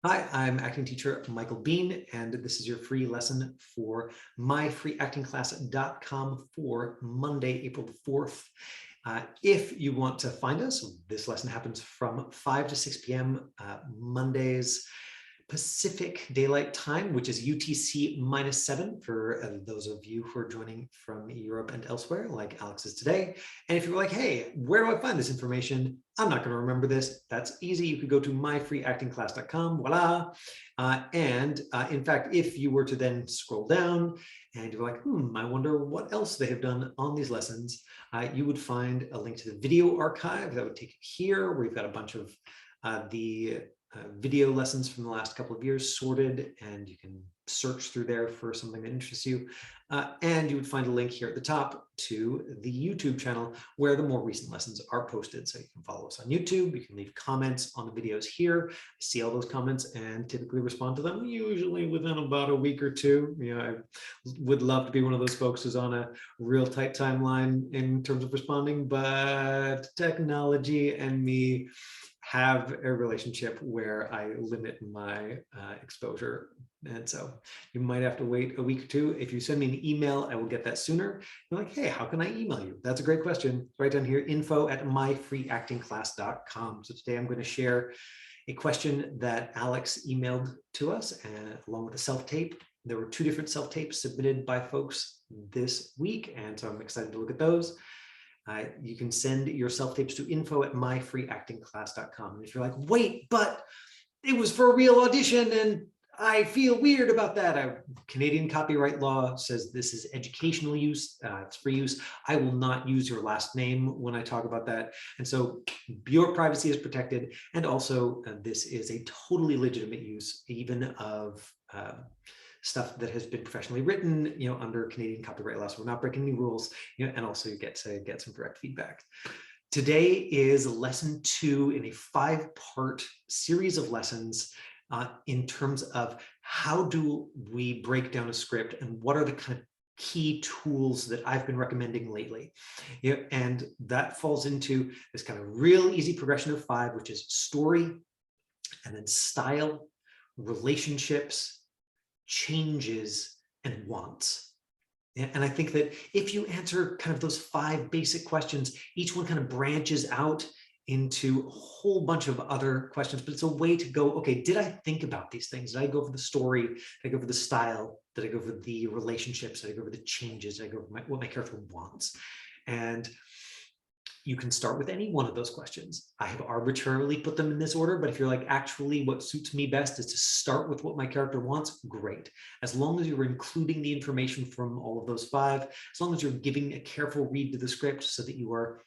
Hi, I'm acting teacher Michael Bean, and this is your free lesson for myfreeactingclass.com for Monday, April the 4th. If you want to find us, this lesson happens from 5 to 6 p.m. Mondays Pacific Daylight Time, which is UTC -7 for those of you who are joining from Europe and elsewhere, like Alex is today. And if you're like, hey, where do I find this information? I'm not going to remember this. That's easy. You could go to myfreeactingclass.com, voila. In fact, if you were to then scroll down and you're like, I wonder what else they have done on these lessons, you would find a link to the video archive that would take you here, where you've got a bunch of the video lessons from the last couple of years sorted, and you can search through there for something that interests you. And you would find a link here at the top to the YouTube channel where the more recent lessons are posted. So you can follow us on YouTube, you can leave comments on the videos here. I see all those comments and typically respond to them, usually within about a week or two. I would love to be one of those folks who's on a real tight timeline in terms of responding, but technology and me have a relationship where I limit my exposure. And so you might have to wait a week or two. If you send me an email, I will get that sooner. You're like, hey, how can I email you? That's a great question. Right down here, info@myfreeactingclass.com. So today I'm going to share a question that Alex emailed to us, and along with a self-tape. There were 2 different self-tapes submitted by folks this week, and so I'm excited to look at those. You can send your self-tapes to info@myfreeactingclass.com. And if you're like, wait, but it was for a real audition and I feel weird about that. Canadian copyright law says this is educational use, it's free use. I will not use your last name when I talk about that. And so your privacy is protected. And also this is a totally legitimate use, even of stuff that has been professionally written, under Canadian copyright law. So we're not breaking any rules, and also you get to get some direct feedback. Today is lesson 2 in a 5-part series of lessons in terms of how do we break down a script and what are the kind of key tools that I've been recommending lately. And that falls into this kind of real easy progression of 5, which is story, and then style, relationships, changes, and wants. And I think that if you answer kind of those 5 basic questions, each one kind of branches out into a whole bunch of other questions, but it's a way to go, okay, did I think about these things? Did I go for the story? Did I go for the style? Did I go for the relationships? Did I go for the changes? Did I go for what my character wants? And you can start with any one of those questions. I have arbitrarily put them in this order, but if you're like, actually, what suits me best is to start with what my character wants, great. As long as you're including the information from all of those 5, as long as you're giving a careful read to the script so that you are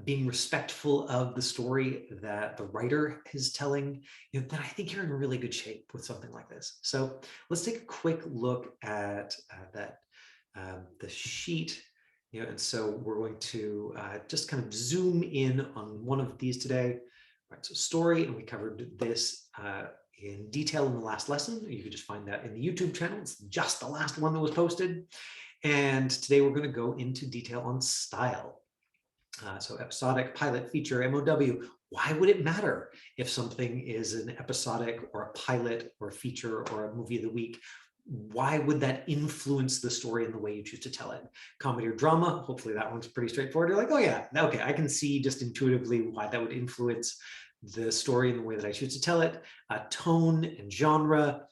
being respectful of the story that the writer is telling, then I think you're in really good shape with something like this. So let's take a quick look at the sheet. And so we're going to just kind of zoom in on one of these today. All right, so story, and we covered this in detail in the last lesson. You can just find that in the YouTube channel. It's just the last one that was posted. And today we're going to go into detail on style. So episodic, pilot, feature, MOW. Why would it matter if something is an episodic or a pilot or a feature or a movie of the week? Why would that influence the story and the way you choose to tell it? Comedy or drama, hopefully that one's pretty straightforward. You're like, oh yeah, okay, I can see just intuitively why that would influence the story and the way that I choose to tell it. Tone and genre,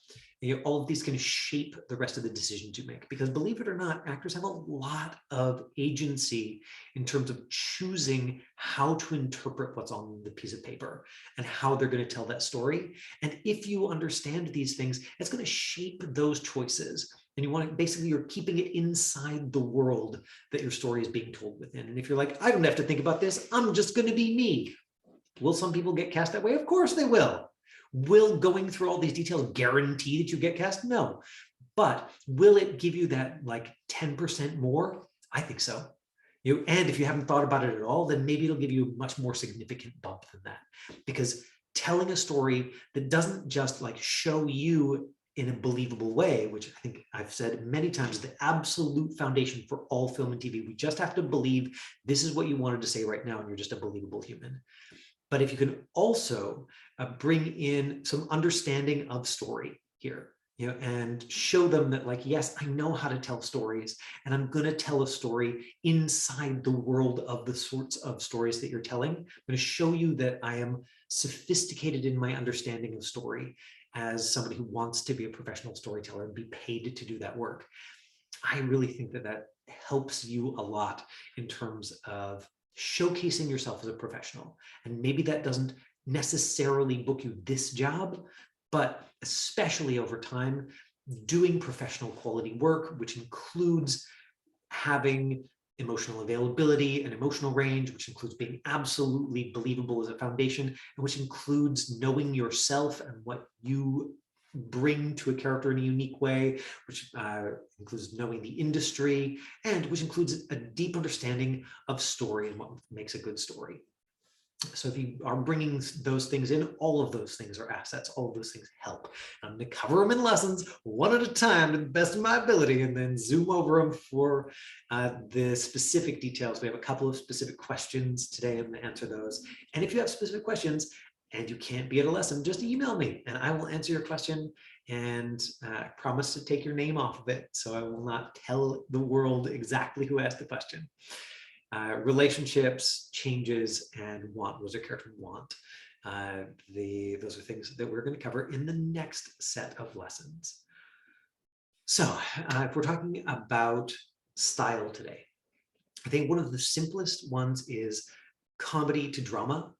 all of these can shape the rest of the decisions you make, because believe it or not, actors have a lot of agency in terms of choosing how to interpret what's on the piece of paper and how they're going to tell that story. And if you understand these things, it's going to shape those choices. And you want to, basically, you're keeping it inside the world that your story is being told within. And if you're like, I don't have to think about this, I'm just going to be me. Will some people get cast that way? Of course they will. Will going through all these details guarantee that you get cast? No. But will it give you that like 10% more? I think so. And if you haven't thought about it at all, then maybe it'll give you a much more significant bump than that. Because telling a story that doesn't just like show you in a believable way, which I think I've said many times, the absolute foundation for all film and TV. We just have to believe this is what you wanted to say right now, and you're just a believable human. But if you can also bring in some understanding of story here, and show them that, like, yes, I know how to tell stories, and I'm going to tell a story inside the world of the sorts of stories that you're telling. I'm going to show you that I am sophisticated in my understanding of story as somebody who wants to be a professional storyteller and be paid to do that work. I really think that that helps you a lot in terms of showcasing yourself as a professional. And maybe that doesn't necessarily book you this job, but especially over time, doing professional quality work, which includes having emotional availability and emotional range, which includes being absolutely believable as a foundation, and which includes knowing yourself and what you bring to a character in a unique way, which includes knowing the industry, and which includes a deep understanding of story and what makes a good story. So if you are bringing those things in, all of those things are assets. All of those things help. I'm going to cover them in lessons one at a time to the best of my ability, and then zoom over them for the specific details. We have a couple of specific questions today. I'm going to answer those. And if you have specific questions and you can't be at a lesson, just email me and I will answer your question, and I promise to take your name off of it. So I will not tell the world exactly who asked the question. Relationships, changes, and want. Those are character want. Those are things that we're going to cover in the next set of lessons. So if we're talking about style today, I think one of the simplest ones is comedy to drama.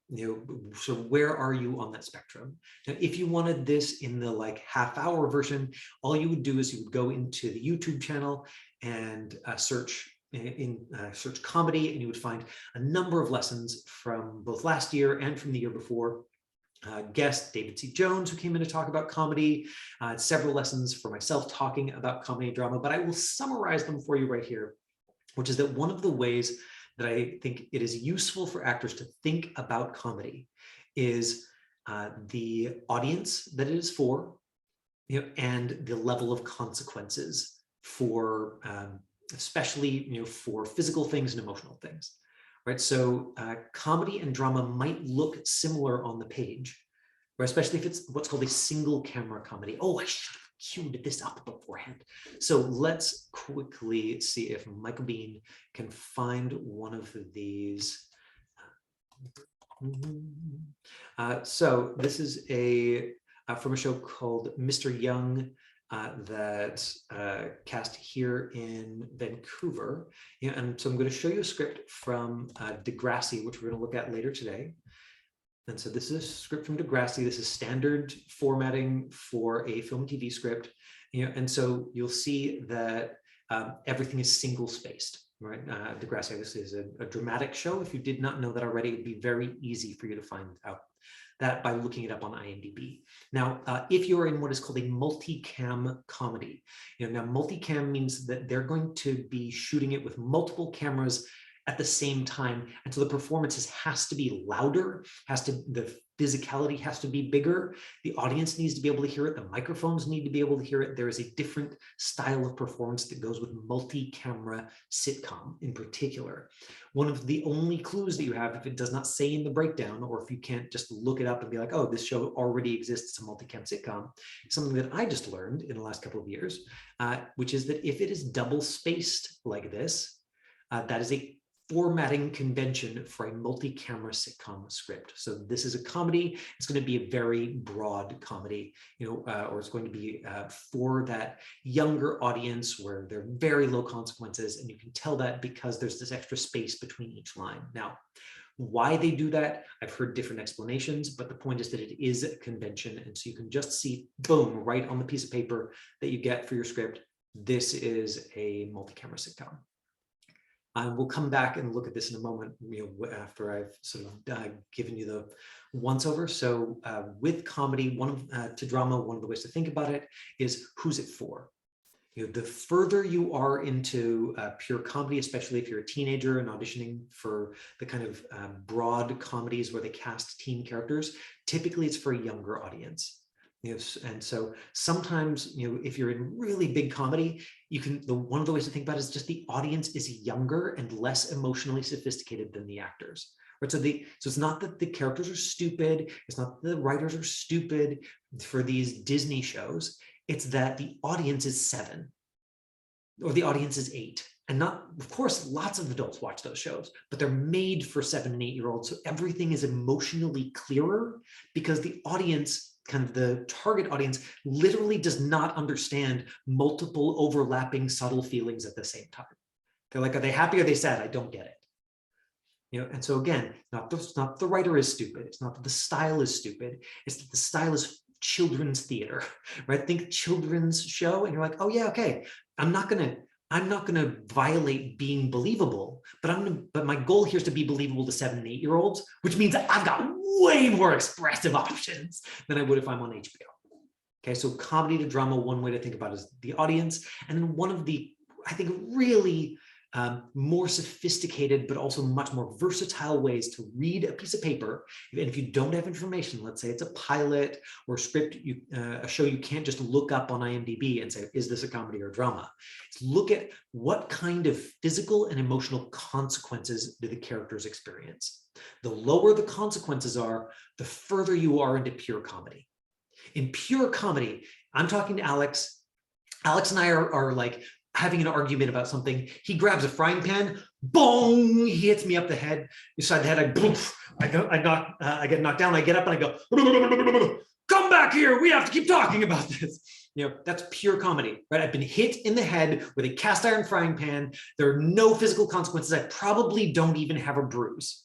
So where are you on that spectrum? Now, if you wanted this in the like half-hour version, all you would do is you would go into the YouTube channel and search comedy, and you would find a number of lessons from both last year and from the year before. Guest David C. Jones, who came in to talk about comedy, several lessons for myself talking about comedy and drama, but I will summarize them for you right here, which is that one of the ways that I think it is useful for actors to think about comedy is the audience that it is for, and the level of consequences for especially for physical things and emotional things, right? So comedy and drama might look similar on the page, right? Especially if it's what's called a single camera comedy. Oh, I should have queued this up beforehand. So let's quickly see if Michael Bean can find one of these. So this is from a show called Mr. Young, that cast here in Vancouver. And so I'm going to show you a script from Degrassi, which we're going to look at later today. And so this is a script from Degrassi. This is standard formatting for a film and TV script. And so you'll see that everything is single spaced, right? Degrassi obviously is a dramatic show. If you did not know that already, it would be very easy for you to find out that by looking it up on IMDb. Now, if you're in what is called a multicam comedy, now multicam means that they're going to be shooting it with multiple cameras at the same time, and so the performances has to be louder, the physicality has to be bigger, the audience needs to be able to hear it, the microphones need to be able to hear it. There is a different style of performance that goes with multi-camera sitcom in particular. One of the only clues that you have, if it does not say in the breakdown, or if you can't just look it up and be like, oh, this show already exists, it's a multi-cam sitcom, something that I just learned in the last couple of years, which is that if it is double spaced like this, that is a formatting convention for a multi-camera sitcom script. So this is a comedy. It's going to be a very broad comedy, or it's going to be for that younger audience where there are very low consequences, and you can tell that because there's this extra space between each line. Now, why they do that, I've heard different explanations, but the point is that it is a convention, and so you can just see, boom, right on the piece of paper that you get for your script, this is a multi-camera sitcom. We'll come back and look at this in a moment, after I've sort of given you the once over. So with comedy, to drama, one of the ways to think about it is who's it for? The further you are into pure comedy, especially if you're a teenager and auditioning for the kind of broad comedies where they cast teen characters, typically it's for a younger audience. And so sometimes, if you're in really big comedy, one of the ways to think about it is just the audience is younger and less emotionally sophisticated than the actors, Right? So it's not that the characters are stupid. It's not that the writers are stupid for these Disney shows. It's that the audience is 7 or the audience is 8. And not, of course, lots of adults watch those shows, but they're made for 7 and 8-year-olds. So everything is emotionally clearer because the audience, kind of the target audience, literally does not understand multiple overlapping subtle feelings at the same time. They're like, are they happy or are they sad? I don't get it. And so again, not the writer is stupid. It's not that the style is stupid. It's that the style is children's theater, right? Think children's show, and you're like, oh yeah, okay. I'm not gonna violate being believable, but my goal here is to be believable to 7 and 8-year-olds, which means I've got way more expressive options than I would if I'm on HBO. Okay, so comedy to drama, one way to think about it is the audience, and then one of the, I think, really more sophisticated, but also much more versatile ways to read a piece of paper. And if you don't have information, let's say it's a pilot or a script, a show you can't just look up on IMDb and say, is this a comedy or a drama? It's look at what kind of physical and emotional consequences do the characters experience. The lower the consequences are, the further you are into pure comedy. In pure comedy, I'm talking to Alex. Alex and I are like having an argument about something. He grabs a frying pan, boom, he hits me up the head, beside the head, I get knocked down, I get up and I go, come back here, we have to keep talking about this. That's pure comedy, right? I've been hit in the head with a cast iron frying pan. There are no physical consequences. I probably don't even have a bruise,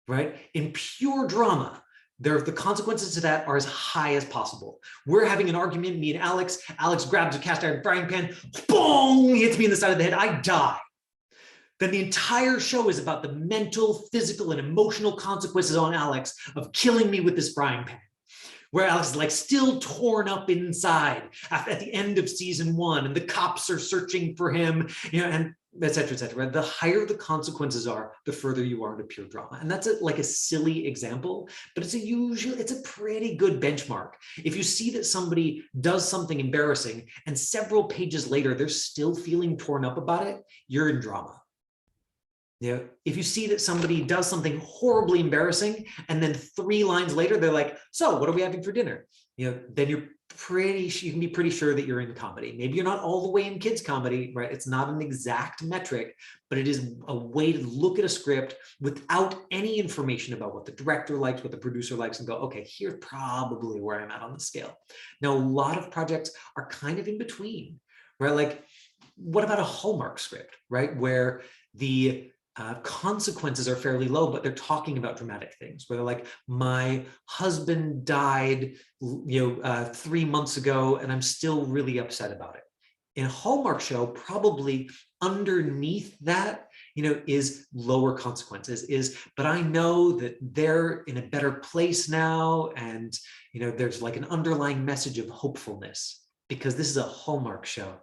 right? In pure drama, the consequences to that are as high as possible. We're having an argument, me and Alex. Alex grabs a cast iron frying pan, boom, hits me in the side of the head, I die. Then the entire show is about the mental, physical, and emotional consequences on Alex of killing me with this frying pan. Where Alex is like still torn up inside at the end of season 1, and the cops are searching for him, and et cetera, et cetera. The higher the consequences are, the further you are into pure drama. And that's like a silly example, but it's a pretty good benchmark. If you see that somebody does something embarrassing and several pages later, they're still feeling torn up about it, you're in drama. If you see that somebody does something horribly embarrassing and then 3 lines later, they're like, so what are we having for dinner? Then you can be pretty sure that you're in comedy. Maybe you're not all the way in kids comedy, right? It's not an exact metric, but it is a way to look at a script without any information about what the director likes, what the producer likes, and go, okay, here's probably where I'm at on the scale. Now, a lot of projects are kind of in between, right? Like, what about a Hallmark script, right? Where the consequences are fairly low, but they're talking about dramatic things, where they're like, my husband died 3 months ago and I'm still really upset about it. In a Hallmark show, probably underneath that is lower consequences, but I know that they're in a better place now, and there's like an underlying message of hopefulness because this is a Hallmark show.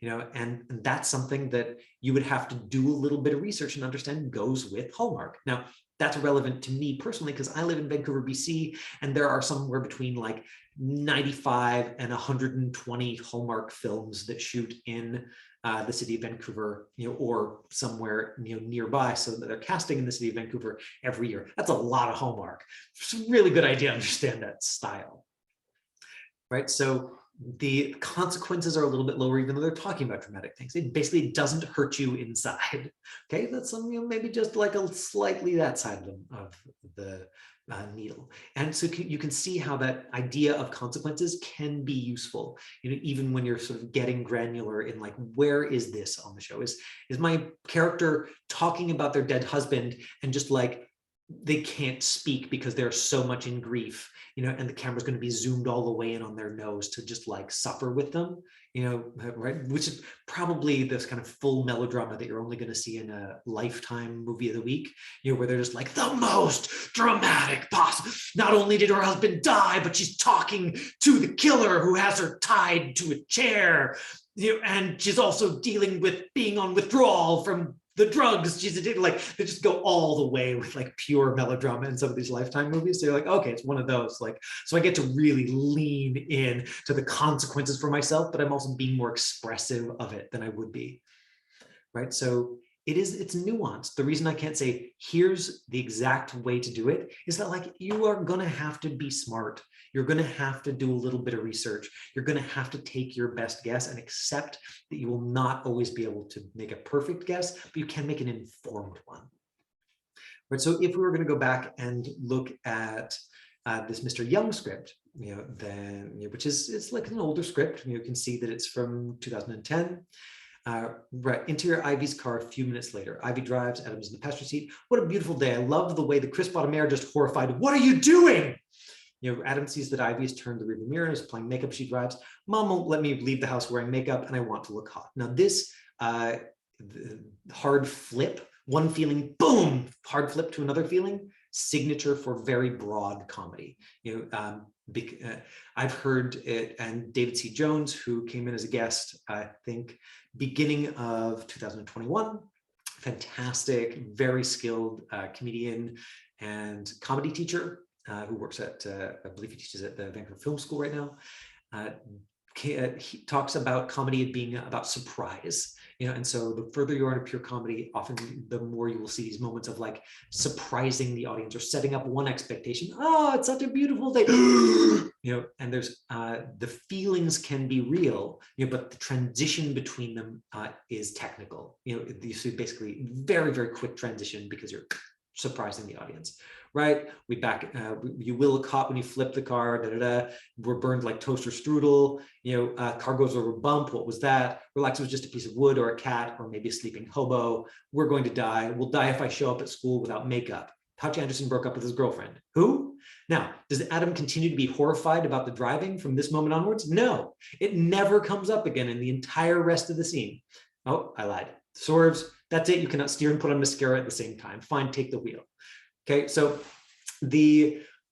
And that's something that you would have to do a little bit of research and understand goes with Hallmark. Now, that's relevant to me personally because I live in Vancouver, BC, and there are somewhere between like 95 and 120 Hallmark films that shoot in the city of Vancouver, or somewhere nearby, so that they're casting in the city of Vancouver every year. That's a lot of Hallmark. It's a really good idea to understand that style, right? So the consequences are a little bit lower, even though they're talking about dramatic things. It basically doesn't hurt you inside. Okay, that's maybe just like a slightly that side of the needle. And so you can see how that idea of consequences can be useful, even when you're sort of getting granular in like, where is this on the show? Is my character talking about their dead husband and just like, they can't speak because they're so much in grief, and the camera's going to be zoomed all the way in on their nose to just like suffer with them, right? Which is probably this kind of full melodrama that you're only going to see in a Lifetime movie of the week, where they're just like the most dramatic possible. Not only did her husband die, but she's talking to the killer who has her tied to a chair, and she's also dealing with being on withdrawal from the drugs she's addicted. Like, they just go all the way with like pure melodrama in some of these Lifetime movies. So you're like, okay, it's one of those. Like, so I get to really lean in to the consequences for myself, but I'm also being more expressive of it than I would be, right? So it's nuanced. The reason I can't say here's the exact way to do it is that like you are going to have to be smart. You're going to have to do a little bit of research. You're going to have to take your best guess and accept that you will not always be able to make a perfect guess, but you can make an informed one. Right, so if we were going to go back and look at this Mr. Young script, then which is it's like an older script. You can see that it's from 2010. Right, interior Ivy's car a few minutes later. Ivy drives, Adam's in the passenger seat. What a beautiful day. I love the way the crisp-bottom air just horrified. What are you doing? Adam sees that Ivy has turned the rearview mirror and is applying makeup. She drives. Mom won't let me leave the house wearing makeup and I want to look hot. Now this hard flip, one feeling, boom, hard flip to another feeling, signature for very broad comedy. I've heard it, and David C. Jones, who came in as a guest, I think, beginning of 2021, fantastic, very skilled comedian and comedy teacher who works at, I believe he teaches at the Vancouver Film School right now. He talks about comedy being about surprise, and so the further you are into pure comedy, often the more you will see these moments of like surprising the audience or setting up one expectation. Oh, it's such a beautiful day, and there's the feelings can be real, but the transition between them is technical. You see basically very, very quick transition because you're surprising the audience. Right, you will look hot when you flip the car, we're burned like toaster strudel, car goes over a bump, what was that? Relax, it was just a piece of wood or a cat or maybe a sleeping hobo. We're going to die. We'll die if I show up at school without makeup. Hutch Anderson broke up with his girlfriend. Who? Now, does Adam continue to be horrified about the driving from this moment onwards? No, it never comes up again in the entire rest of the scene. Oh, I lied. Swerves, that's it. You cannot steer and put on mascara at the same time. Fine, take the wheel. Okay, so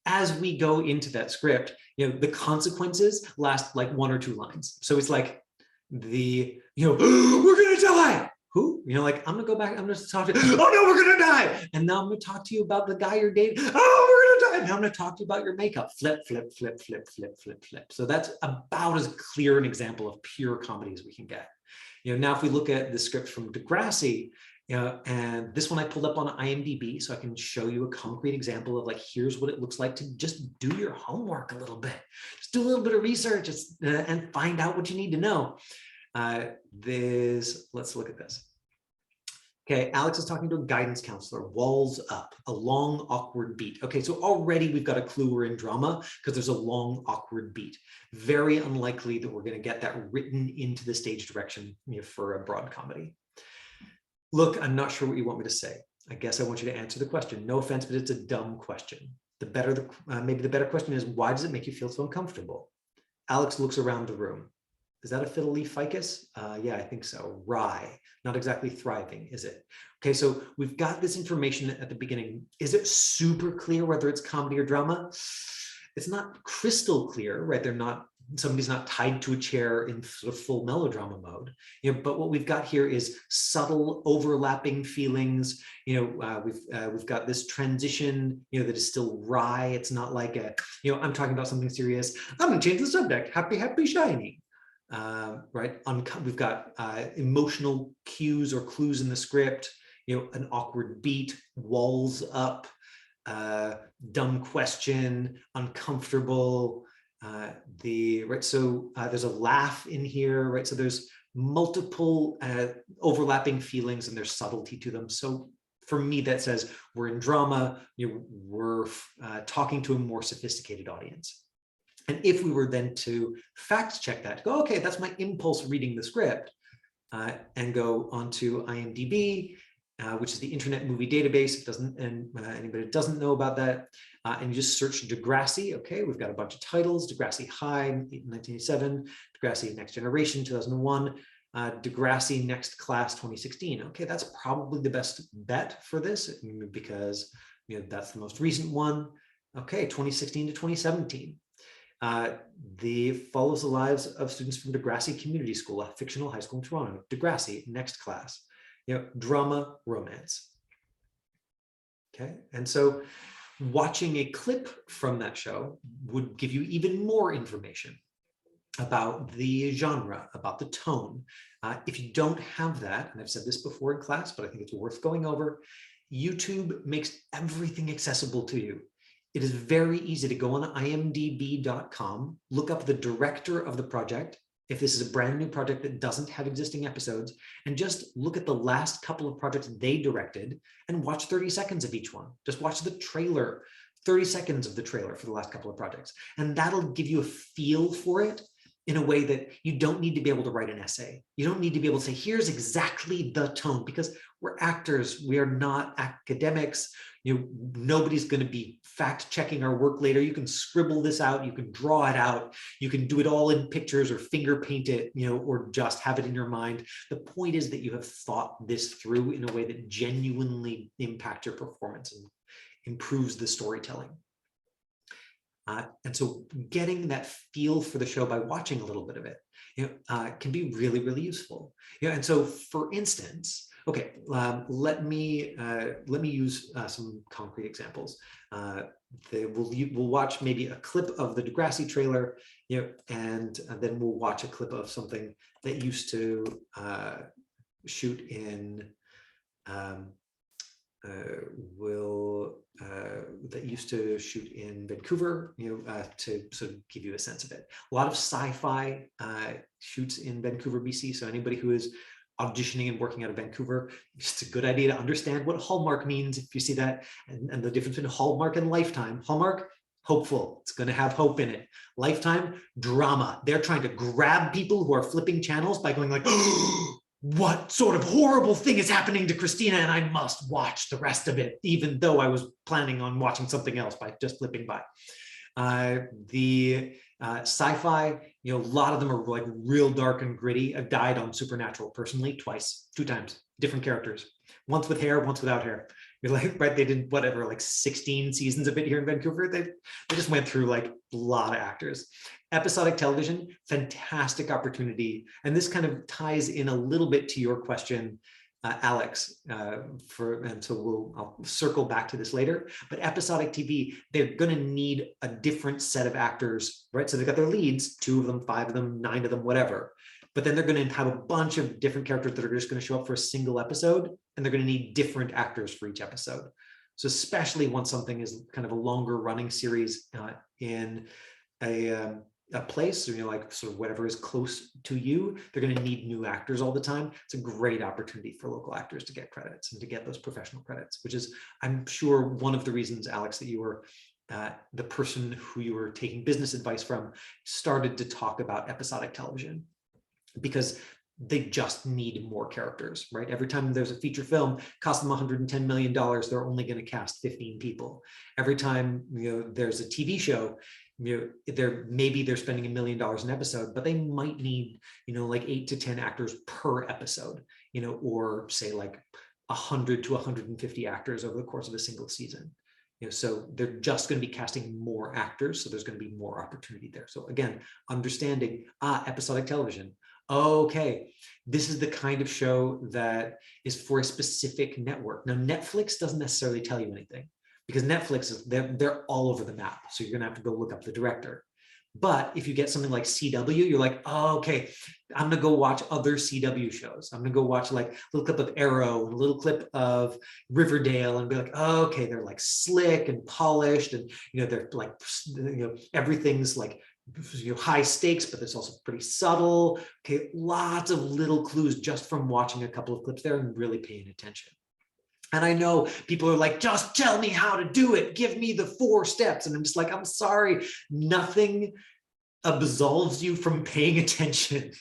as we go into that script, the consequences last like 1 or 2 lines. So it's like we're gonna die. Who? Like I'm gonna go back. I'm gonna talk to you. Oh no, we're gonna die. And now I'm gonna talk to you about the guy you're dating. Oh, we're gonna die. Now I'm gonna talk to you about your makeup. Flip, flip, flip, flip, flip, flip, flip. So that's about as clear an example of pure comedy as we can get. Now if we look at the script from Degrassi. And this one I pulled up on IMDb so I can show you a concrete example of like, here's what it looks like to just do your homework a little bit. Just do a little bit of research and find out what you need to know. Let's look at this. Okay, Alex is talking to a guidance counselor, walls up, a long, awkward beat. Okay, so already we've got a clue we're in drama because there's a long, awkward beat. Very unlikely that we're going to get that written into the stage direction for a broad comedy. Look, I'm not sure what you want me to say. I guess I want you to answer the question. No offense, but it's a dumb question. Maybe the better question is, why does it make you feel so uncomfortable? Alex looks around the room. Is that a fiddle leaf ficus? Yeah, I think so. Rye. Not exactly thriving, is it? Okay, so we've got this information at the beginning. Is it super clear whether it's comedy or drama? It's not crystal clear, right? Somebody's not tied to a chair in sort of full melodrama mode, but what we've got here is subtle overlapping feelings. We've got this transition, that is still wry. It's not like I'm talking about something serious. I'm gonna change the subject. Happy, happy, shiny. Right? We've got emotional cues or clues in the script. An awkward beat, walls up, dumb question, uncomfortable. There's a laugh in here, right? So there's multiple overlapping feelings and there's subtlety to them. So for me, that says we're in drama, we're talking to a more sophisticated audience. And if we were then to fact check that, go, okay, that's my impulse reading the script, and go onto IMDb, which is the Internet Movie Database. Anybody that doesn't know about that, and you just search Degrassi. Okay, we've got a bunch of titles: Degrassi High, 1987, Degrassi Next Generation, 2001, Degrassi Next Class, 2016. Okay, that's probably the best bet for this because that's the most recent one. Okay, 2016 to 2017. Follows the lives of students from Degrassi Community School, a fictional high school in Toronto. Degrassi Next Class. Drama, romance. Okay, and so watching a clip from that show would give you even more information. about the genre, about the tone. If you don't have that, and I've said this before in class, but I think it's worth going over, YouTube makes everything accessible to you. It is very easy to go on imdb.com, look up the director of the project, if this is a brand new project that doesn't have existing episodes, and just look at the last couple of projects they directed and watch 30 seconds of each one. Just watch the trailer, 30 seconds of the trailer for the last couple of projects. And that'll give you a feel for it in a way that you don't need to be able to write an essay. You don't need to be able to say, here's exactly the tone, because we're actors, we are not academics. Nobody's going to be fact checking our work later. You can scribble this out, you can draw it out, you can do it all in pictures or finger paint it, or just have it in your mind. The point is that you have thought this through in a way that genuinely impacts your performance and improves the storytelling. And so getting that feel for the show by watching a little bit of it, can be really, really useful. And so, for instance, okay, let me use some concrete examples. We'll watch maybe a clip of the Degrassi trailer, and then we'll watch a clip of something that used to shoot in. That used to shoot in Vancouver, to sort of give you a sense of it. A lot of sci-fi shoots in Vancouver, BC. So anybody who is auditioning and working out of Vancouver, it's a good idea to understand what Hallmark means if you see that, and the difference between Hallmark and Lifetime. Hallmark, hopeful, it's going to have hope in it. Lifetime, drama. They're trying to grab people who are flipping channels by going like, what sort of horrible thing is happening to Christina, and I must watch the rest of it, even though I was planning on watching something else by just flipping by. The sci-fi, a lot of them are like real dark and gritty. I've died on Supernatural personally two times, different characters, once with hair, once without hair. You're like, right, they did whatever, like 16 seasons of it here in Vancouver. They just went through like a lot of actors. Episodic television, fantastic opportunity. And this kind of ties in a little bit to your question, Alex, and so I'll circle back to this later. But episodic TV, they're going to need a different set of actors, right? So they've got their leads, 2 of them, 5 of them, 9 of them, whatever. But then they're going to have a bunch of different characters that are just going to show up for a single episode, and they're going to need different actors for each episode. So especially once something is kind of a longer running series in a place, like sort of whatever is close to you, they're going to need new actors all the time. It's a great opportunity for local actors to get credits and to get those professional credits, which is, I'm sure, one of the reasons, Alex, that you were the person who you were taking business advice from started to talk about episodic television, because they just need more characters, right? Every time there's a feature film, costs them $110 million, they're only going to cast 15 people. Every time there's a TV show, maybe they're spending $1 million an episode, but they might need like 8 to 10 actors per episode, or say like 100 to 150 actors over the course of a single season. So they're just going to be casting more actors, so there's going to be more opportunity there. So again, understanding episodic television. Okay, this is the kind of show that is for a specific network. Now, Netflix doesn't necessarily tell you anything, because Netflix is they're all over the map. So you're gonna have to go look up the director. But if you get something like CW, you're like, oh, okay, I'm gonna go watch other CW shows. I'm gonna go watch like a little clip of Arrow and a little clip of Riverdale, and be like, oh, okay, they're like slick and polished, and they're like, everything's like high stakes, but it's also pretty subtle. Okay, lots of little clues just from watching a couple of clips there and really paying attention. And I know people are like, just tell me how to do it. Give me the 4 steps. And I'm just like, I'm sorry, nothing absolves you from paying attention.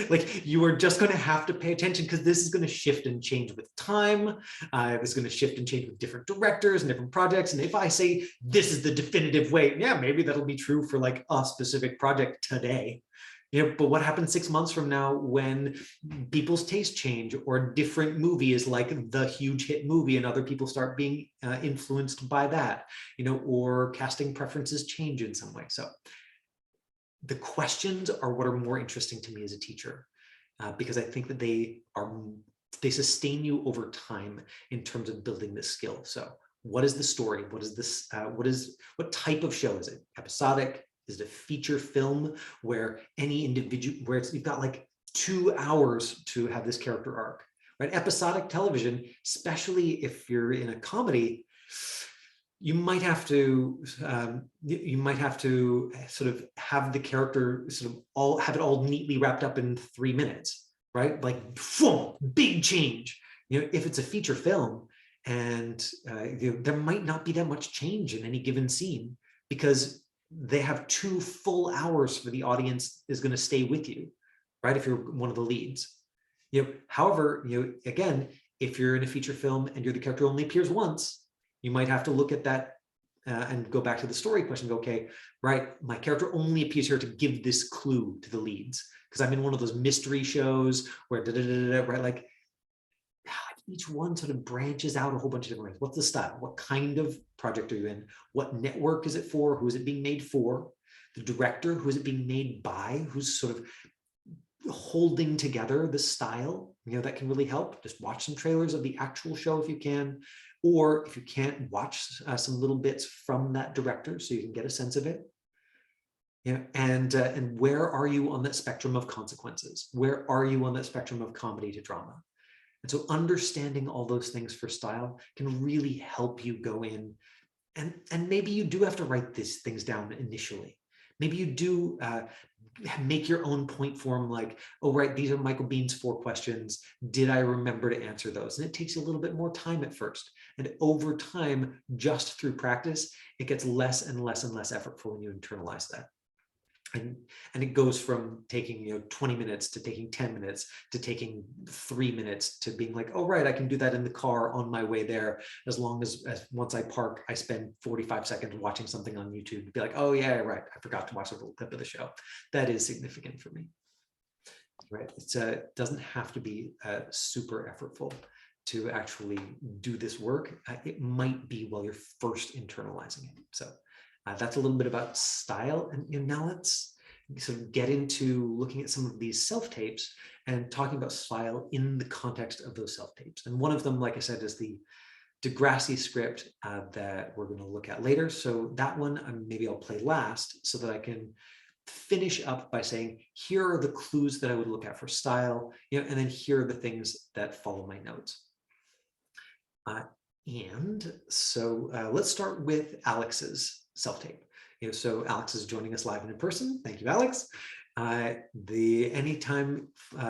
Like you are just going to have to pay attention, because this is going to shift and change with time. It's going to shift and change with different directors and different projects. And if I say this is the definitive way, yeah, maybe that'll be true for like a specific project today. But what happens 6 months from now when people's tastes change, or a different movie is like the huge hit movie and other people start being influenced by that, or casting preferences change in some way. So the questions are what are more interesting to me as a teacher, because I think that they sustain you over time in terms of building this skill. So what is the story? What is this? What type of show is it? Episodic? Is it a feature film where any individual, where you've got like 2 hours to have this character arc, right? Episodic television, especially if you're in a comedy, you might have to sort of have the character sort of all have it all neatly wrapped up in 3 minutes, right? Like, boom, big change. If it's a feature film, and there might not be that much change in any given scene because they have 2 full hours for the audience is going to stay with you, right? If you're one of the leads, however, again, if you're in a feature film and you're the character who only appears once, you might have to look at that and go back to the story question. Go, okay, right, my character only appears here to give this clue to the leads because I'm in one of those mystery shows where right, like each one sort of branches out a whole bunch of different ways. What's the style? What kind of project are you in? What network is it for? Who is it being made for? The director, who is it being made by? Who's sort of holding together the style? That can really help. Just watch some trailers of the actual show if you can, or if you can't, watch some little bits from that director so you can get a sense of it. And where are you on that spectrum of consequences? Where are you on that spectrum of comedy to drama? And so understanding all those things for style can really help you go in. And maybe you do have to write these things down initially. Maybe you do make your own point form, like, oh, right, these are Michael Bean's 4 questions. Did I remember to answer those? And it takes you a little bit more time at first. And over time, just through practice, it gets less and less and less effortful when you internalize that. And it goes from taking 20 minutes to taking 10 minutes to taking 3 minutes to being like, oh, right, I can do that in the car on my way there, as long as once I park, I spend 45 seconds watching something on YouTube to be like, oh yeah, right, I forgot to watch a little clip of the show. That is significant for me, right? It doesn't have to be super effortful to actually do this work. It might be while you're first internalizing it. So that's a little bit about style. And now let's sort of get into looking at some of these self-tapes and talking about style in the context of those self-tapes. And one of them, like I said, is the Degrassi script that we're going to look at later. So that one, maybe I'll play last so that I can finish up by saying, here are the clues that I would look at for style, and then here are the things that follow my notes. And so let's start with Alex's self-tape. So Alex is joining us live and in person. Thank you, Alex. Anytime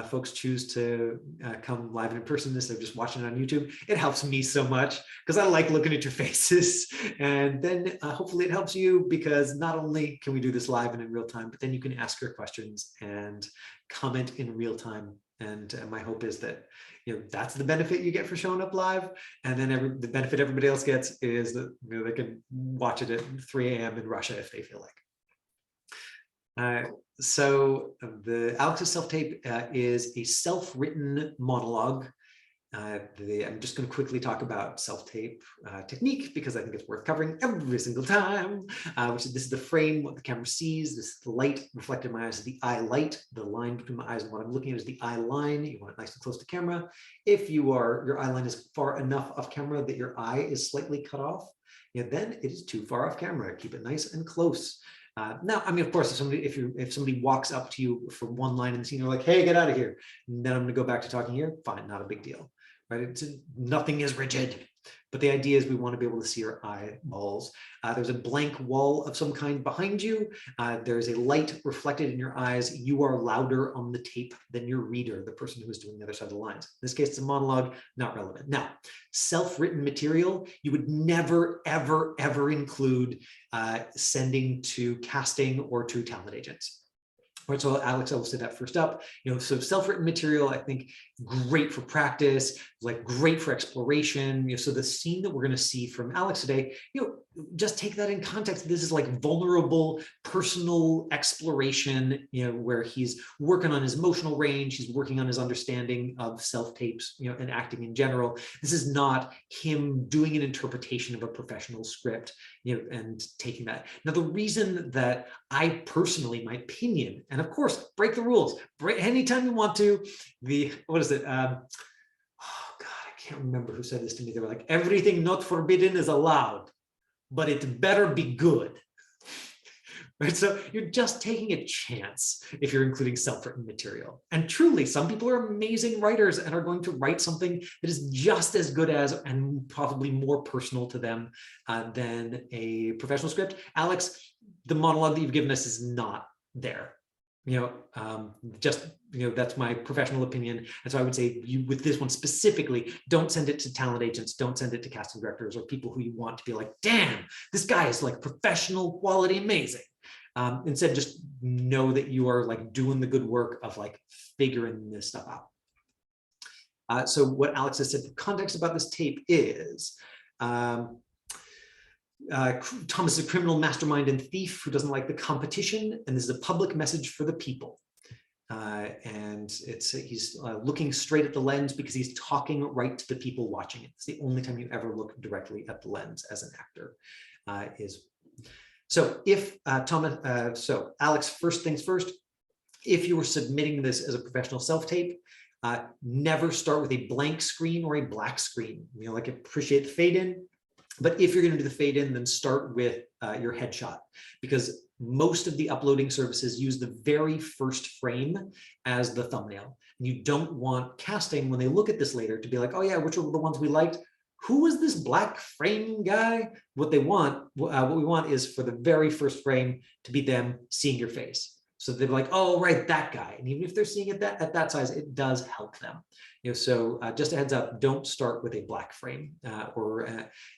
folks choose to come live and in person instead of just watching it on YouTube, it helps me so much because I like looking at your faces. And then hopefully it helps you, because not only can we do this live and in real time, but then you can ask your questions and comment in real time. And my hope is that that's the benefit you get for showing up live. And then the benefit everybody else gets is that they can watch it at 3 a.m. in Russia if they feel like. So the Alex's self-tape is a self-written monologue. I'm just going to quickly talk about self-tape technique because I think it's worth covering every single time. This is the frame, what the camera sees. This is the light reflected in my eyes is the eye light. The line between my eyes and what I'm looking at is the eye line. You want it nice and close to camera. If your eye line is far enough off camera that your eye is slightly cut off, then it is too far off camera. Keep it nice and close. Now, I mean, of course, if somebody walks up to you for one line in the scene, you're like, hey, get out of here. And then I'm going to go back to talking here. Fine, not a big deal. Right? Nothing is rigid, but the idea is we want to be able to see our eyeballs. There's a blank wall of some kind behind you. There's a light reflected in your eyes. You are louder on the tape than your reader, the person who is doing the other side of the lines. In this case, it's a monologue, not relevant. Now, self-written material, you would never, ever, ever include sending to casting or to talent agents. Right, so Alex, I will say that first up. So self-written material, I think, great for practice, like great for exploration. So the scene that we're going to see from Alex today, just take that in context. This is like vulnerable, personal exploration, where he's working on his emotional range, he's working on his understanding of self-tapes, and acting in general. This is not him doing an interpretation of a professional script, and taking that. Now, the reason that I personally, my opinion, and of course, break the rules, anytime you want to, what is it? Oh God, I can't remember who said this to me. They were like, everything not forbidden is allowed, but it better be good. right? So you're just taking a chance if you're including self-written material. And truly, some people are amazing writers and are going to write something that is just as good as and probably more personal to them than a professional script. Alex, the monologue that you've given us is not there. That's my professional opinion. And so I would say you, with this one specifically, don't send it to talent agents, don't send it to casting directors or people who you want to be like, damn, this guy is like professional quality, amazing. Instead, just know that you are like doing the good work of like figuring this stuff out. So what Alex has said for context about this tape is, Thomas is a criminal mastermind and thief who doesn't like the competition, and this is a public message for the people. And he's looking straight at the lens because he's talking right to the people watching it. It's the only time you ever look directly at the lens as an actor. So Alex, first things first, if you were submitting this as a professional self-tape, never start with a blank screen or a black screen. Like appreciate the fade in. But if you're going to do the fade in, then start with your headshot, because most of the uploading services use the very first frame as the thumbnail. And you don't want casting, when they look at this later, to be like, oh yeah, which are the ones we liked? Who was this black frame guy? What we want is for the very first frame to be them seeing your face. So they're like, oh, right, that guy. And even if they're seeing it at that size, it does help them. So just a heads up, don't start with a black frame.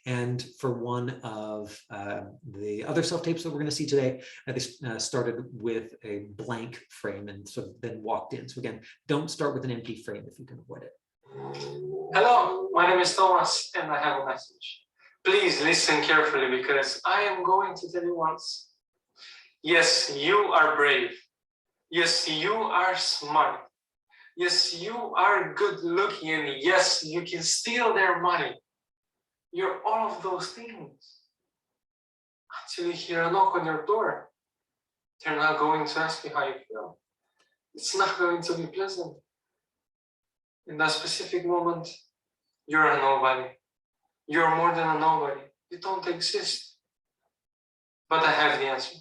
And for one of the other self-tapes that we're going to see today, they started with a blank frame and sort of then walked in. So again, don't start with an empty frame if you can avoid it. Hello, my name is Thomas and I have a message. Please listen carefully because I am going to tell you once. Yes, you are brave. Yes, you are smart. Yes, you are good looking, and yes, you can steal their money. You're all of those things. Until you hear a knock on your door, they're not going to ask you how you feel. It's not going to be pleasant. In that specific moment, you're a nobody. You're more than a nobody. You don't exist. But I have the answer.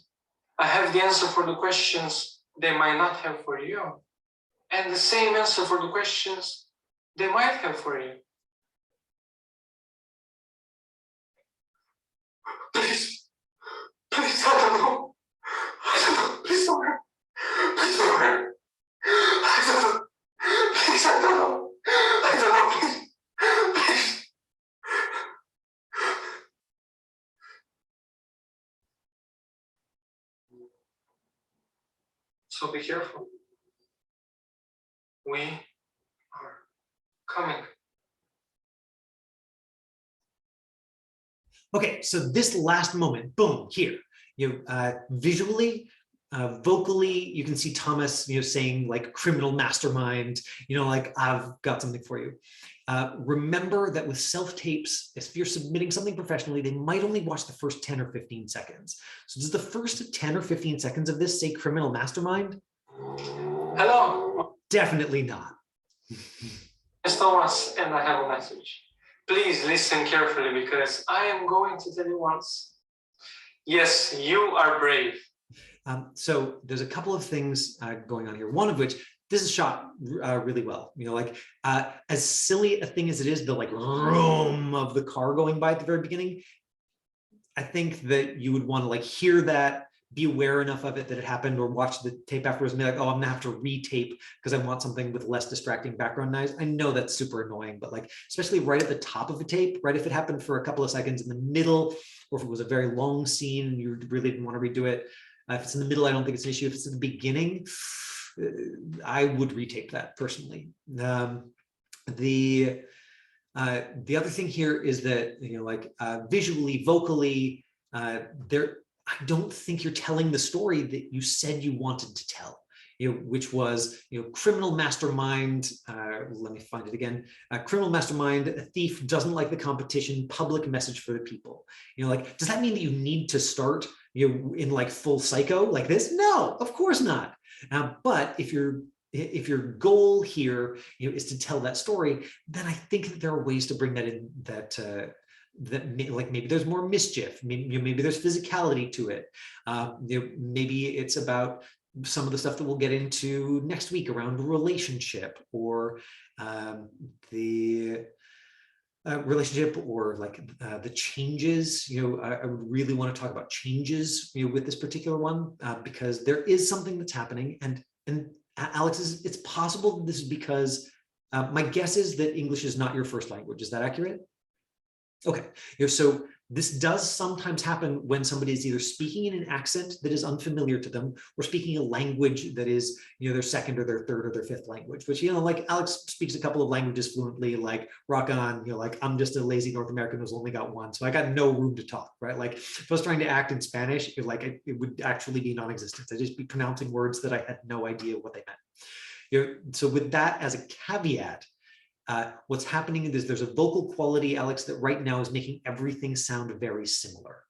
I have the answer for the questions they might not have for you. And the same answer for the questions they might have for you. Please, I don't know. Please don't hurt. Please don't hurt. I don't know. Please, I don't know. I don't know, please. So be careful. We are coming. Okay, so this last moment, boom, here, visually, vocally, you can see Thomas, saying like criminal mastermind, like I've got something for you. Remember that with self-tapes, if you're submitting something professionally, they might only watch the first 10 or 15 seconds. So does the first 10 or 15 seconds of this say criminal mastermind? Hello. Definitely not. It's Thomas and I have a message. Please listen carefully because I am going to tell you once. Yes, you are brave. So there's a couple of things going on here. One of which, this is shot really well. As silly a thing as it is, the like room of the car going by at the very beginning, I think that you would want to like hear that, be aware enough of it that it happened, or watch the tape afterwards and be like, oh, I'm gonna have to retape because I want something with less distracting background noise. I know that's super annoying, but like, especially right at the top of a tape, right? If it happened for a couple of seconds in the middle, or if it was a very long scene and you really didn't want to redo it, if it's in the middle, I don't think it's an issue. If it's in the beginning, I would retape that personally. The other thing here is that, visually, vocally, I don't think you're telling the story that you said you wanted to tell, which was, criminal mastermind, let me find it again, criminal mastermind, a thief, doesn't like the competition, public message for the people. Does that mean that you need to start, in like full psycho like this? No, of course not. But if your goal here, is to tell that story, then I think that there are ways to bring that in, that maybe there's more mischief, maybe there's physicality to it. Maybe it's about some of the stuff that we'll get into next week around relationship, or the relationship, or like the changes. I would really want to talk about changes, with this particular one, because there is something that's happening. And Alex, it's possible that this is because my guess is that English is not your first language. Is that accurate? Okay, so this does sometimes happen when somebody is either speaking in an accent that is unfamiliar to them, or speaking a language that is, their second or their third or their fifth language, which, like Alex speaks a couple of languages fluently, like rock on, like I'm just a lazy North American who's only got one. So I got no room to talk, right? Like if I was trying to act in Spanish, it would actually be non-existent. I'd just be pronouncing words that I had no idea what they meant. So with that as a caveat, what's happening is there's a vocal quality, Alex, that right now is making everything sound very similar.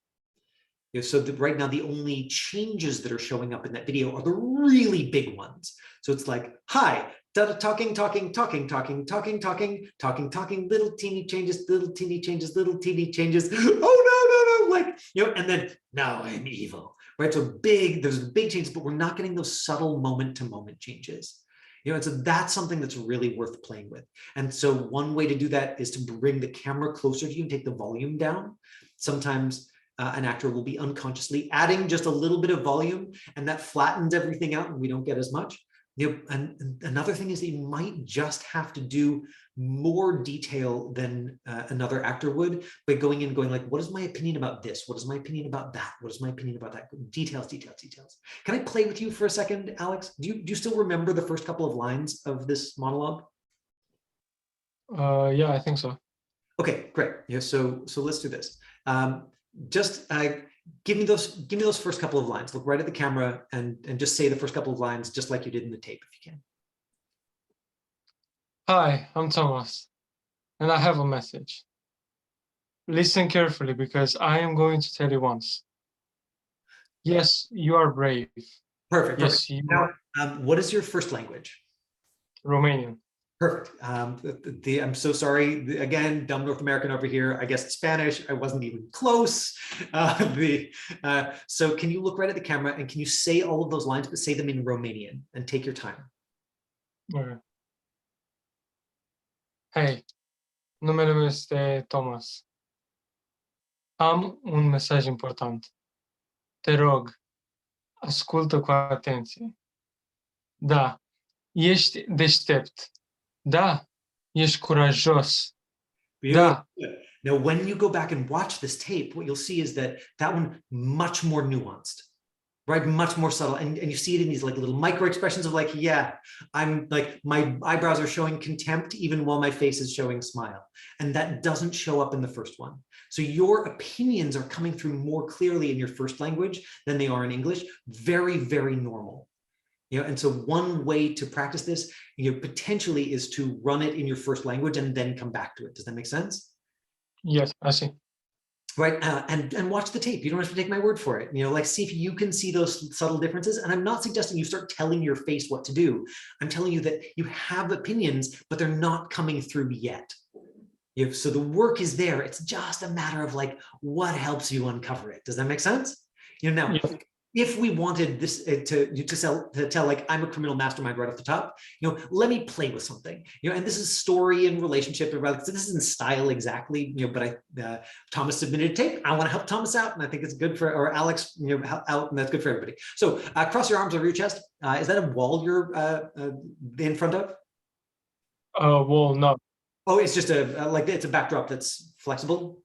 So that right now, the only changes that are showing up in that video are the really big ones. So it's like, hi, talking, talking, talking, talking, talking, talking, talking, talking, little teeny changes, little teeny changes, little teeny changes. Oh, no, like, and then now I'm evil, right? So there's big changes, but we're not getting those subtle moment-to-moment changes. And so that's something that's really worth playing with. And so one way to do that is to bring the camera closer to you and take the volume down. Sometimes an actor will be unconsciously adding just a little bit of volume, and that flattens everything out and we don't get as much. And another thing is that you might just have to do more detail than another actor would by going in and going like, what is my opinion about this? What is my opinion about that? What is my opinion about that? Details, details, details. Can I play with you for a second, Alex? Do you still remember the first couple of lines of this monologue? Yeah, I think so. Okay, great. So let's do this. Just give me those first couple of lines. Look right at the camera and just say the first couple of lines just like you did in the tape, if you can. Hi, I'm Thomas, and I have a message. Listen carefully, because I am going to tell you once. Yes, you are brave. Perfect. Yes, you Now, are. what is your first language? Romanian. Perfect. I'm so sorry. Again, dumb North American over here. I guess it's Spanish. I wasn't even close. So can you look right at the camera and can you say all of those lines, but say them in Romanian and take your time? Okay. Hey, numele meu este Thomas. Am un mesaj important. Te rog, ascultă cu atenție. Da, ești deștept. Da, ești curajos. Da. Now, when you go back and watch this tape, what you'll see is that one much more nuanced, right? Much more subtle. And you see it in these like little micro expressions of like, yeah, I'm like, my eyebrows are showing contempt even while my face is showing smile. And that doesn't show up in the first one. So your opinions are coming through more clearly in your first language than they are in English. Very, very normal. And so one way to practice this, potentially is to run it in your first language and then come back to it. Does that make sense? Yes, I see. Right, and watch the tape. You don't have to take my word for it. Like see if you can see those subtle differences. And I'm not suggesting you start telling your face what to do. I'm telling you that you have opinions, but they're not coming through yet. So the work is there. It's just a matter of like what helps you uncover it. Does that make sense? Now. Yes. If we wanted this to tell like I'm a criminal mastermind right off the top, let me play with something, and this is story and relationship, so this isn't style exactly, but Thomas submitted a tape. I want to help Thomas out, and I think it's good for, or Alex, out, and that's good for everybody. So cross your arms over your chest. Is that a wall you're in front of? Wall, no. Oh, it's just like it's a backdrop that's flexible.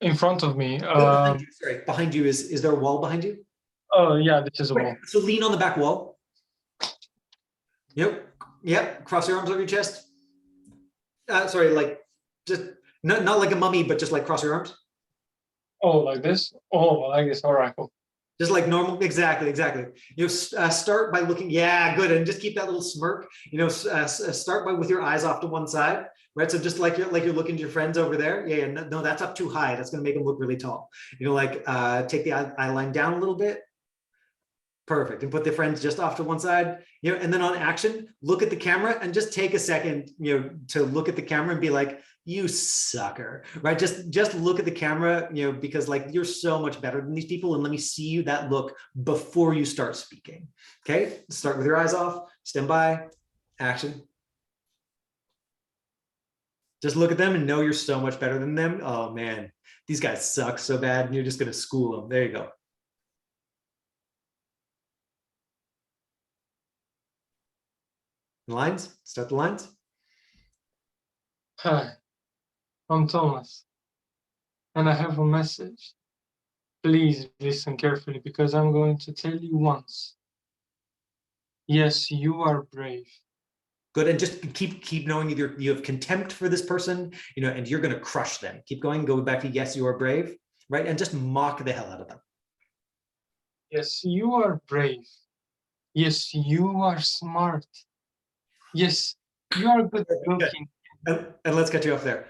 In front of me. Behind you, sorry, behind you is there a wall behind you? Oh yeah, this is a wall. So lean on the back wall. Yep. Cross your arms over your chest. Sorry, like just not like a mummy, but just like cross your arms. Oh, like this? Oh, like this. All right, cool. Just like normal. Exactly. Start by looking. Yeah, good, and just keep that little smirk. Start with your eyes off to one side. Right, so just like you're looking at your friends over there. Yeah, no, that's up too high. That's going to make them look really tall. Take the eye line down a little bit. Perfect. And put the friends just off to one side, and then on action, look at the camera and just take a second, to look at the camera and be like, you sucker, right? Just look at the camera, because like you're so much better than these people. And let me see you that look before you start speaking. Okay. Start with your eyes off, stand by, action. Just look at them and know you're so much better than them. Oh man, these guys suck so bad. And you're just going to school them. There you go. Lines, start the lines. Hi, I'm Thomas, and I have a message. Please listen carefully because I'm going to tell you once. Yes, you are brave. Good, and just keep knowing you have contempt for this person, and you're going to crush them. Keep going, go back to yes, you are brave, right? And just mock the hell out of them. Yes, you are brave. Yes, you are smart. Yes, you are good looking. And let's get you off there.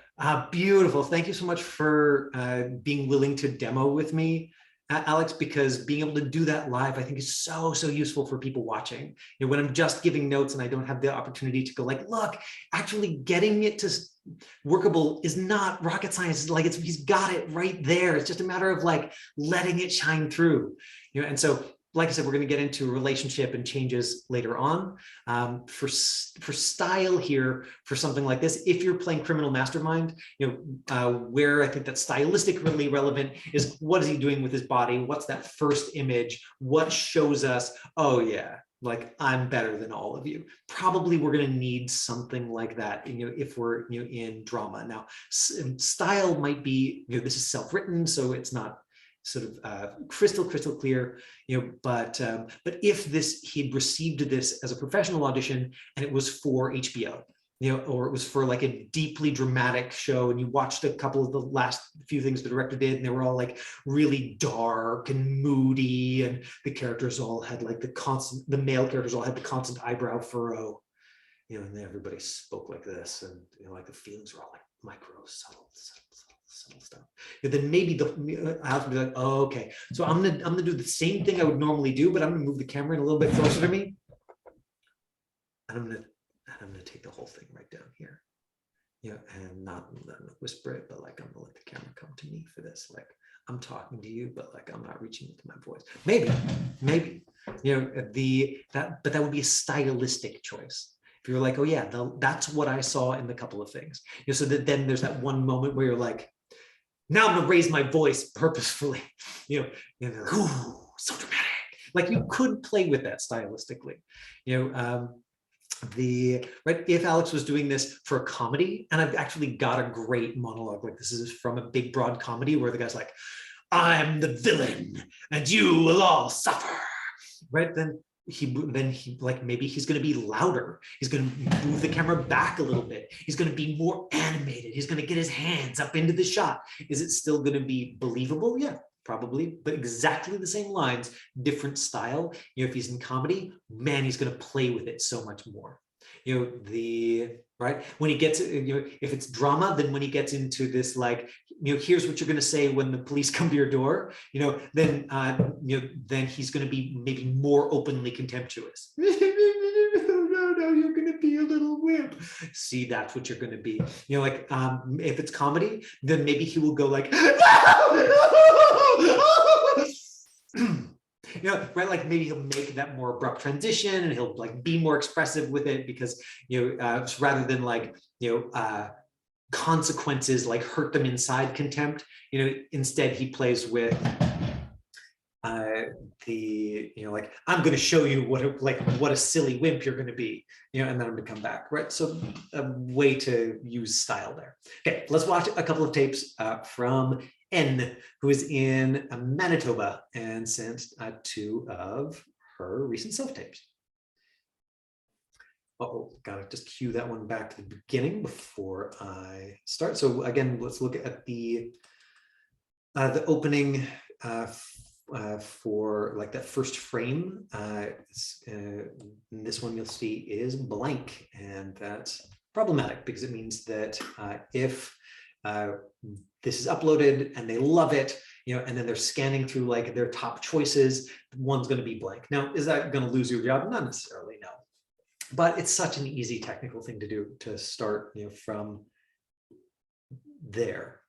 Beautiful. Thank you so much for being willing to demo with me, Alex, because being able to do that live, I think is so useful for people watching. When I'm just giving notes and I don't have the opportunity to go like, look, actually getting it to workable is not rocket science. Like he's got it right there. It's just a matter of like letting it shine through, and so like I said, we're going to get into relationship and changes later on. For style here, for something like this, if you're playing Criminal Mastermind, where I think that's stylistic really relevant is what is he doing with his body? What's that first image? What shows us, oh yeah, like I'm better than all of you. Probably we're going to need something like that, if we're in drama. Now, style might be, this is self-written, so it's not sort of crystal clear, but if he'd received this as a professional audition and it was for HBO, or it was for like a deeply dramatic show, and you watched a couple of the last few things the director did, and they were all like really dark and moody, and the characters all had like the male characters all had the constant eyebrow furrow, and then everybody spoke like this, and like the feelings were all like micro, subtle stuff. And then maybe I have to be like, oh, okay, so I'm gonna do the same thing I would normally do, but I'm gonna move the camera in a little bit closer to me, and I'm gonna take the whole thing right down here, and not whisper it, but like I'm gonna let the camera come to me for this. Like I'm talking to you, but like I'm not reaching into my voice. Maybe, but that would be a stylistic choice. If you're like, oh yeah, that's what I saw in the couple of things, so that then there's that one moment where you're like, now I'm gonna raise my voice purposefully, ooh, so dramatic. Like you could play with that stylistically, right, if Alex was doing this for a comedy, and I've actually got a great monologue, like this is from a big broad comedy where the guy's like, I'm the villain and you will all suffer, right? Then he like, maybe he's going to be louder, he's going to move the camera back a little bit, he's going to be more animated, he's going to get his hands up into the shot. Is it still going to be believable? Yeah, probably, but exactly the same lines, different style. If he's in comedy, man, he's going to play with it so much more. Right, when he gets, if it's drama, then when he gets into this, like, here's what you're going to say when the police come to your door, then then he's going to be maybe more openly contemptuous. No, you're going to be a little wimp. See, that's what you're going to be. Like if it's comedy, then maybe he will go like, right, like maybe he'll make that more abrupt transition, and he'll like be more expressive with it, because rather than like consequences like hurt them inside contempt, instead he plays with like, I'm going to show you what a silly wimp you're going to be, and then I'm going to come back, right? So a way to use style there. Okay, let's watch a couple of tapes from N, who is in Manitoba, and sent 2 of her recent self-tapes. Uh-oh, gotta just cue that one back to the beginning before I start. So again, let's look at the opening for like that first frame. This one you'll see is blank, and that's problematic because it means that if this is uploaded and they love it, and then they're scanning through like their top choices. One's going to be blank. Now, is that going to lose your job? Not necessarily, no. But it's such an easy technical thing to do, to start from there,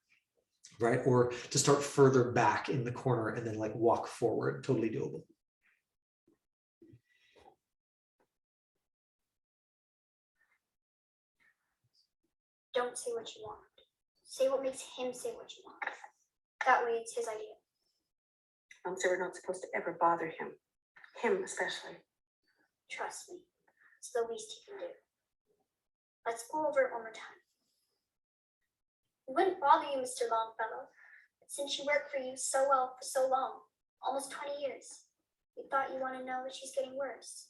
right? Or to start further back in the corner and then like walk forward. Totally doable. Don't say what you want. Say what makes him say what you want. That way it's his idea. So we're not supposed to ever bother him. Him especially. Trust me. It's the least he can do. Let's go over it one more time. It wouldn't bother you, Mr. Longfellow, but since she worked for you so well for so long, almost 20 years, we thought you want to know that she's getting worse.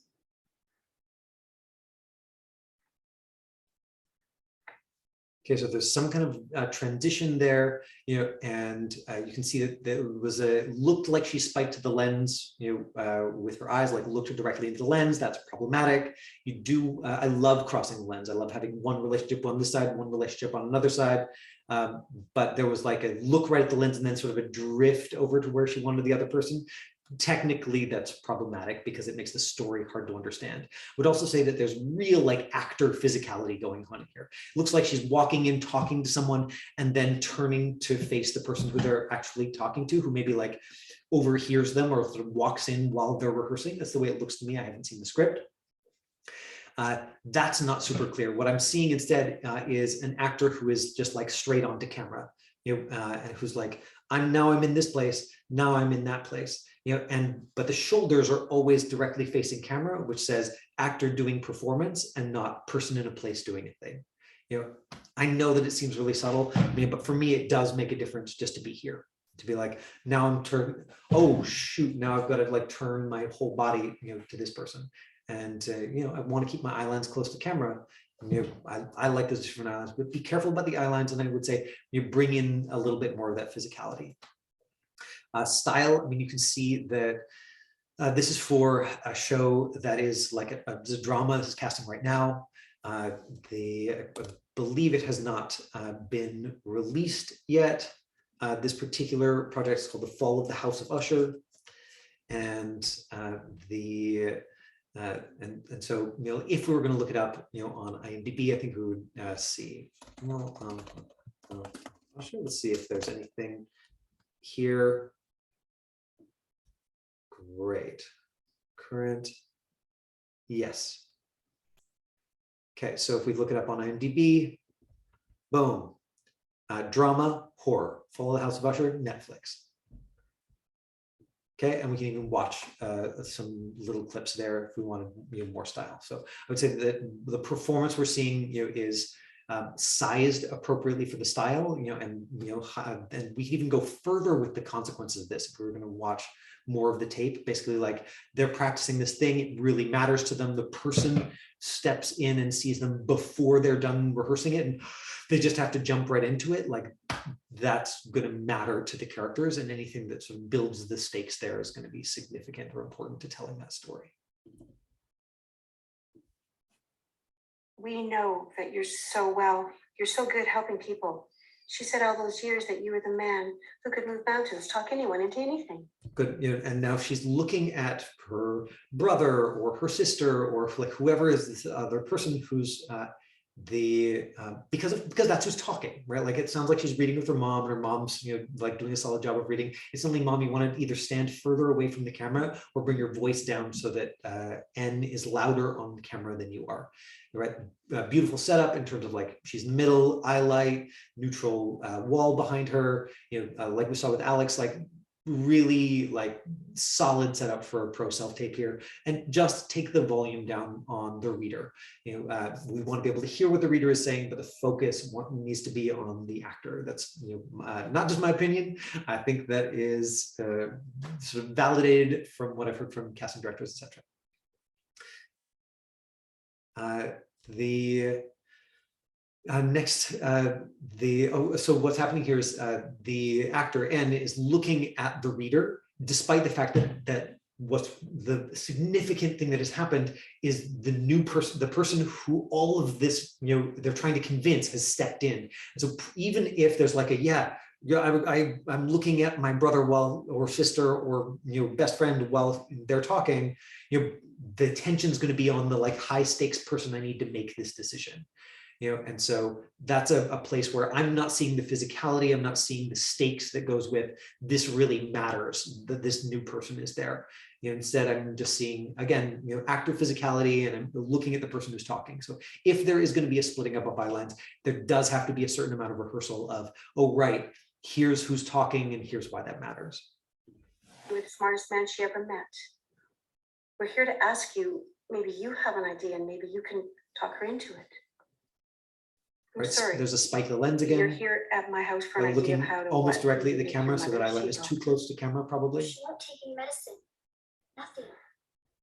Okay, so there's some kind of transition there, and you can see that there was looked like she spiked to the lens, with her eyes, like looked directly into the lens. That's problematic. I love crossing the lens. I love having one relationship on this side, one relationship on another side. But there was like a look right at the lens and then sort of a drift over to where she wanted the other person. Technically, that's problematic because it makes the story hard to understand. Would also say that there's real like actor physicality going on here. It looks like she's walking in, talking to someone, and then turning to face the person who they're actually talking to, who maybe like overhears them or sort of walks in while they're rehearsing. That's the way it looks to me. I haven't seen the script. That's not super clear. What I'm seeing instead is an actor who is just like straight onto camera, and who's like, I'm in this place, now I'm in that place. But the shoulders are always directly facing camera, which says actor doing performance and not person in a place doing a thing. I know that it seems really subtle, but for me, it does make a difference just to be here, to be like, now I'm turning, oh shoot, now I've got to like turn my whole body, to this person. And, I want to keep my eye lines close to camera. I like those different eye lines, but be careful about the eye lines. And I would say you bring in a little bit more of that physicality. Style, you can see that this is for a show that is like a drama. This is casting right now. I believe it has not been released yet. This particular project is called The Fall of the House of Usher. And so, if we were going to look it up, on IMDb, I think we would see. Well, let's see if there's anything here. Great. Current. Yes. Okay, so if we look it up on IMDb, boom. Drama, horror, Fall of the House of Usher, Netflix. Okay, and we can even watch some little clips there if we wanted more style. So I would say that the performance we're seeing is sized appropriately for the style, and we can even go further with the consequences of this if we were going to watch more of the tape. Basically, like they're practicing this thing, it really matters to them. The person steps in and sees them before they're done rehearsing it, and they just have to jump right into it. Like that's going to matter to the characters, and anything that sort of builds the stakes there is going to be significant or important to telling that story. We know that you're so good helping people. She said all those years that you were the man who could move mountains, talk anyone into anything. Good, and now she's looking at her brother or her sister or like whoever is this other person who's because that's who's talking, right? Like it sounds like she's reading with her mom, and her mom's like doing a solid job of reading. It's something, Mom, you want to either stand further away from the camera or bring your voice down so that N is louder on the camera than you are, right? Beautiful setup in terms of like she's in the middle, eye light, neutral wall behind her, like we saw with Alex, like really like solid setup for a pro self-tape here. And just take the volume down on the reader. We want to be able to hear what the reader is saying, but the focus needs to be on the actor. That's not just my opinion. I think that is sort of validated from what I've heard from casting directors, etc. So what's happening here is the actor N is looking at the reader, despite the fact that what's the significant thing that has happened is the new person, the person who all of this, they're trying to convince has stepped in. And so even if there's like I'm looking at my brother or sister or best friend while they're talking, the tension's going to be on the like high stakes person I need to make this decision. And so that's a place where I'm not seeing the physicality, I'm not seeing the stakes that goes with this really matters, that this new person is there. Instead, I'm just seeing, again, actor physicality, and I'm looking at the person who's talking. So if there is going to be a splitting up of bylines, there does have to be a certain amount of rehearsal of, oh, right, here's who's talking and here's why that matters. You're the smartest man she ever met. We're here to ask you, maybe you have an idea and maybe you can talk her into it. I'm Right, sorry. there's a spike of the lens again. You're here at my house for an idea Looking of how to almost what? directly at the Make camera your so that mother eyelid see is too doctor. close to camera, probably. She won't take any medicine. Nothing.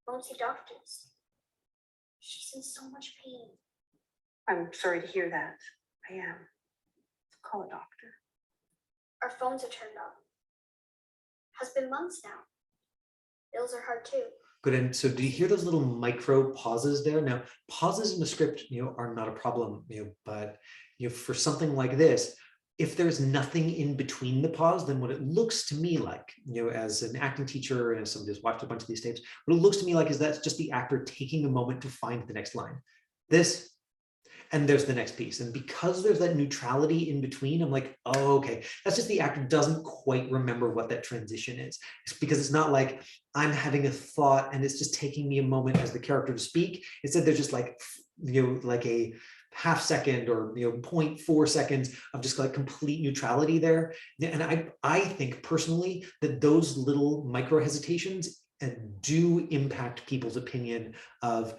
Won't see doctors. She's in so much pain. I'm sorry to hear that. I am. Call a doctor. Our phones are turned off. Has been months now. Bills are hard too. Good. And so do you hear those little micro pauses there? Now, pauses in the script, are not a problem, but for something like this, if there's nothing in between the pause, then what it looks to me like, as an acting teacher and as somebody who's watched a bunch of these tapes, what it looks to me like is that's just the actor taking a moment to find the next line. This, and there's the next piece. And because there's that neutrality in between, I'm like, oh, okay, that's just the actor doesn't quite remember what that transition is. It's because it's not like I'm having a thought and it's just taking me a moment as the character to speak. Instead, there's just like, like a half second or 0.4 seconds of just like complete neutrality there. And I think personally that those little micro hesitations do impact people's opinion of,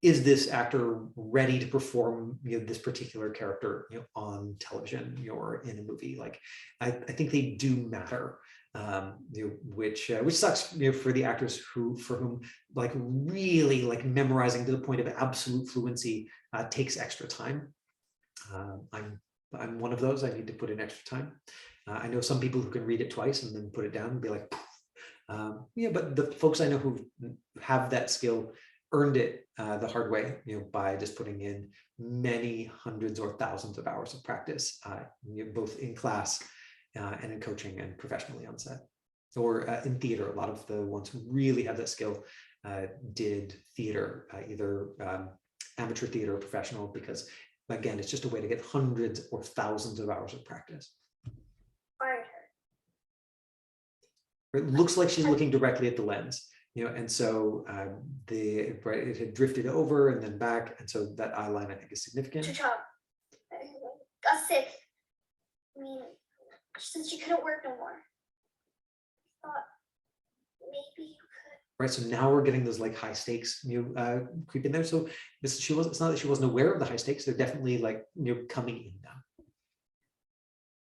is this actor ready to perform this particular character on television or in a movie? Like, I think they do matter, which sucks for the actors for whom like really like memorizing to the point of absolute fluency takes extra time. I'm one of those. I need to put in extra time. I know some people who can read it twice and then put it down and be like, but the folks I know who have that skill earned it the hard way, by just putting in many hundreds or thousands of hours of practice, both in class and in coaching and professionally on set. Or in theater, a lot of the ones who really have that skill did theater, either amateur theater or professional, because again, it's just a way to get hundreds or thousands of hours of practice. Fired her. It looks like she's looking directly at the lens. And so it had drifted over and then back, and so that eye line I think is significant. Good job. Got sick. I mean, she said she couldn't work no more. I thought maybe you could. Right, so now we're getting those like high stakes, creep in there. So it's not that she wasn't aware of the high stakes; they're definitely like coming in now.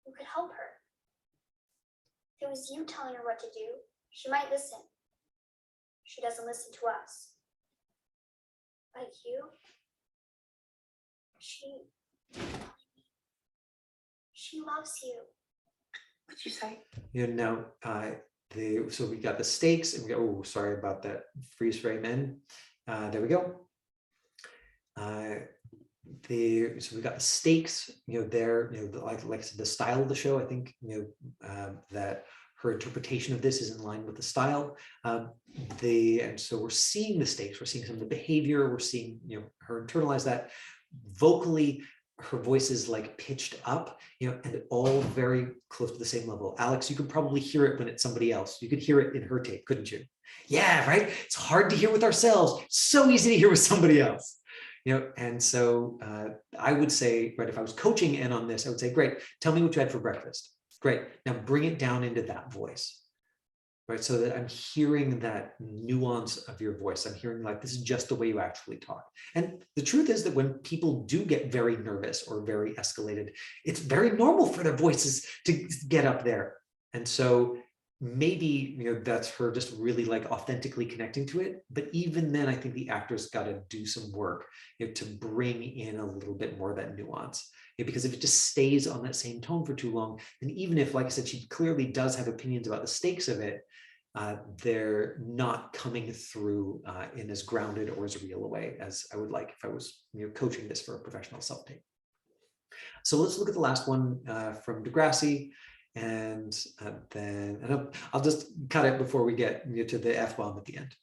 You could help her. If it was you telling her what to do, she might listen. She doesn't listen to us. But you, she loves you. What'd you say? Now so we got the stakes, and we got, oh, sorry about that freeze frame in. There we go. So we got the stakes, there, like I said, the style of the show. I think that her interpretation of this is in line with the style. And so we're seeing the stakes, we're seeing some of the behavior, we're seeing her internalize that. Vocally, her voice is like pitched up, and all very close to the same level. Alex, you could probably hear it when it's somebody else. You could hear it in her tape, couldn't you? Yeah, right? It's hard to hear with ourselves. So easy to hear with somebody else. And so I would say, right, if I was coaching in on this, I would say, great, tell me what you had for breakfast. Great, now bring it down into that voice, right? So that I'm hearing that nuance of your voice. I'm hearing like, this is just the way you actually talk. And the truth is that when people do get very nervous or very escalated, it's very normal for their voices to get up there. And so maybe, that's her just really like authentically connecting to it. But even then, I think the actor's got to do some work, to bring in a little bit more of that nuance. Because if it just stays on that same tone for too long, then even if, like I said, she clearly does have opinions about the stakes of it, they're not coming through in as grounded or as real a way as I would like if I was coaching this for a professional self-tape. So let's look at the last one from Degrassi. And I'll just cut it before we get to the F-bomb at the end.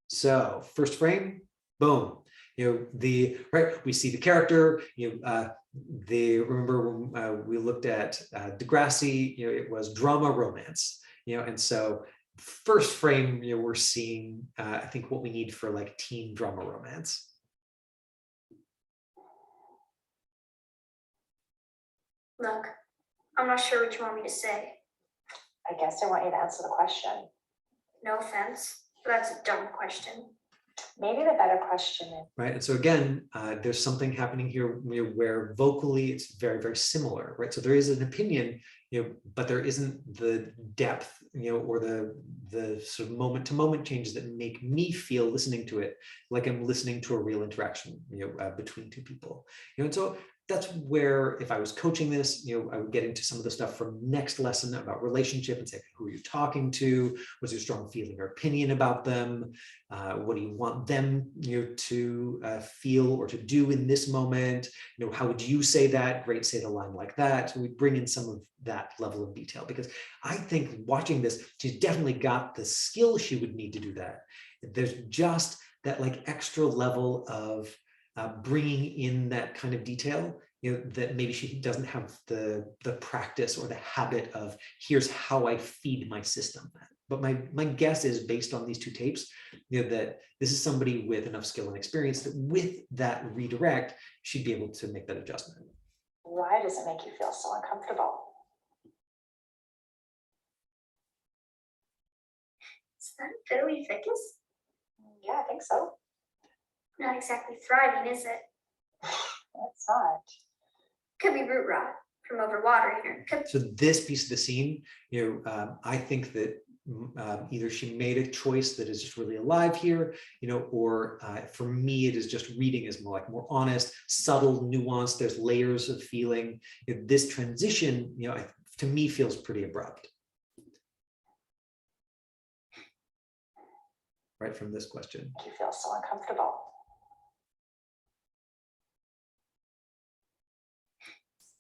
So first frame, boom. We see the character. Remember when we looked at Degrassi, it was drama romance, and so first frame, we're seeing I think what we need for like teen drama romance. Look, I'm not sure what you want me to say. I guess I want you to answer the question. No offense, but that's a dumb question. Maybe the better question is, Right. And so again, there's something happening here where vocally it's very, very similar, right? So there is an opinion, but there isn't the depth, or the sort of moment to moment changes that make me feel listening to it like I'm listening to a real interaction, between two people. And so that's where, if I was coaching this, I would get into some of the stuff from next lesson about relationship and say, who are you talking to? What's your strong feeling or opinion about them? What do you want them, to feel or to do in this moment? How would you say that? Great, say the line like that. So we bring in some of that level of detail, because I think watching this, she's definitely got the skill she would need to do that. There's just that like extra level of bringing in that kind of detail, that maybe she doesn't have the practice or the habit of, here's how I feed my system. But my guess is, based on these two tapes, that this is somebody with enough skill and experience that with that redirect, she'd be able to make that adjustment. why does it make you feel so uncomfortable? Is that a fiddly ficus? Yeah, I think so. Not exactly thriving, is it? It's not. Could be root rot from overwatering, or could So this piece of the scene, I think that either she made a choice that is just really alive here, or for me, it is just reading is more honest, subtle, nuanced. There's layers of feeling. This transition, to me, feels pretty abrupt. Right from this question. You feel so uncomfortable.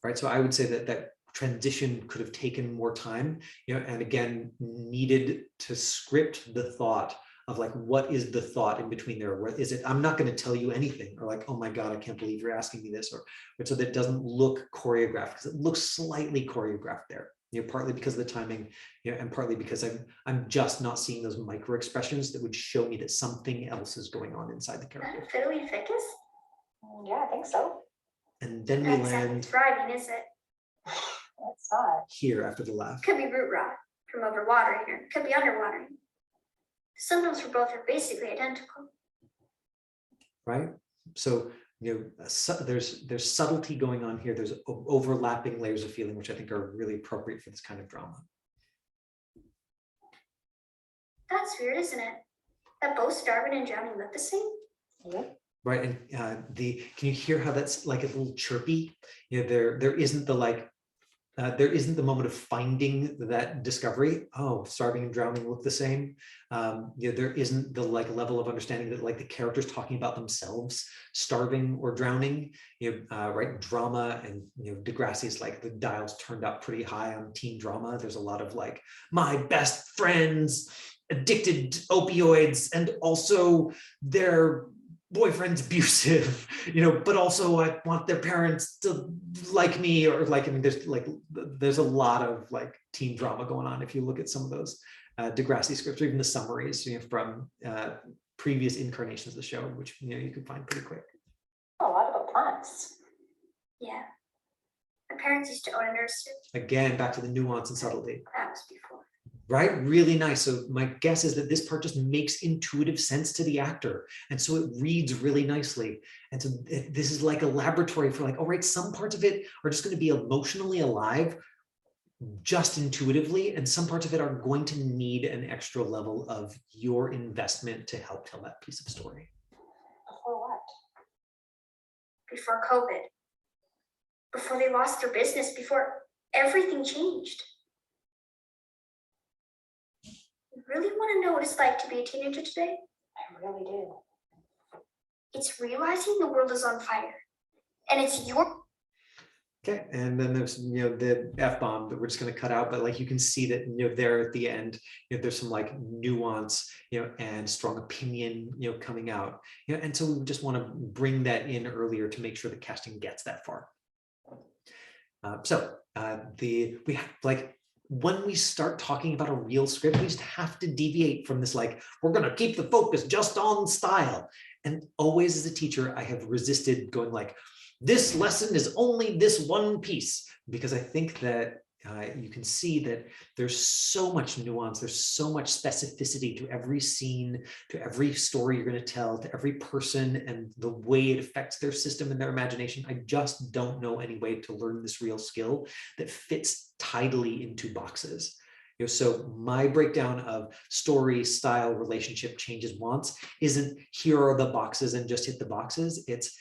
Right, so I would say that transition could have taken more time, and again, needed to script the thought of like, what is the thought in between there? What is it? I'm not going to tell you anything, or like, oh my God, I can't believe you're asking me this, or so that it doesn't look choreographed, because it looks slightly choreographed there. Partly because of the timing, and partly because I'm just not seeing those micro expressions that would show me that something else is going on inside the character. that a fiddly ficus? Yeah, I think so. And then we Not exactly land thriving, is it? It's not. here after the laugh. Could be root rot from overwatering, or could be underwatering. Symptoms for both are basically identical. Right? So there's subtlety going on here. There's overlapping layers of feeling, which I think are really appropriate for this kind of drama. That's weird, isn't it? That both starving and drowning look the same. Yeah. Right, and can you hear how that's like a little chirpy? There isn't the like, there isn't the moment of finding that discovery. Oh, starving and drowning look the same. There isn't the like level of understanding that like the characters talking about themselves starving or drowning. Right, drama and Degrassi is like the dials turned up pretty high on teen drama. There's a lot of like, my best friends addicted to opioids, and also their boyfriend's abusive, but also I want their parents to like me, or like, I mean, there's a lot of like teen drama going on if you look at some of those Degrassi scripts, or even the summaries from previous incarnations of the show, which you can find pretty quick. A lot about plants. Yeah. My parents used to own a nursery. Again, back to the nuance and subtlety. That was before. Right, really nice. So my guess is that this part just makes intuitive sense to the actor, and so it reads really nicely. And so this is like a laboratory for like, all right, some parts of it are just going to be emotionally alive just intuitively, and some parts of it are going to need an extra level of your investment to help tell that piece of story. Before what? Before COVID. Before they lost their business, before everything changed. You really want to know what it's like to be a teenager today? I really do. It's realizing the world is on fire. And it's your... Okay, and then there's the F-bomb that we're just going to cut out, but like you can see that there at the end, there's some like nuance, and strong opinion, coming out, and so we just want to bring that in earlier to make sure that casting gets that far. We have like when we start talking about a real script, we just have to deviate from this like we're going to keep the focus just on style. And always as a teacher, I have resisted going like, this lesson is only this one piece, because I think that you can see that there's so much nuance, there's so much specificity to every scene, to every story you're going to tell, to every person and the way it affects their system and their imagination. I just don't know any way to learn this real skill that fits tidily into boxes. So my breakdown of story, style, relationship, changes, wants isn't here are the boxes and just hit the boxes. It's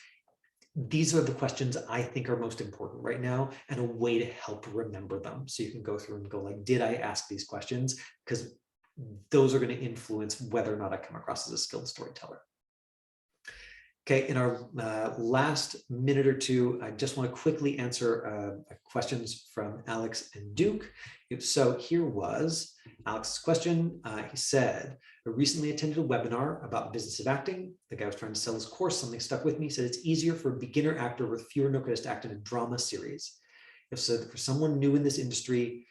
these are the questions I think are most important right now and a way to help remember them. So you can go through and go like, did I ask these questions? Because those are going to influence whether or not I come across as a skilled storyteller. Okay, in our last minute or two, I just want to quickly answer questions from Alex and Duke. So here was Alex's question. He said, I recently attended a webinar about business of acting. The guy was trying to sell his course. Something stuck with me. He said it's easier for a beginner actor with fewer notes to act in a drama series. If so, for someone new in this industry,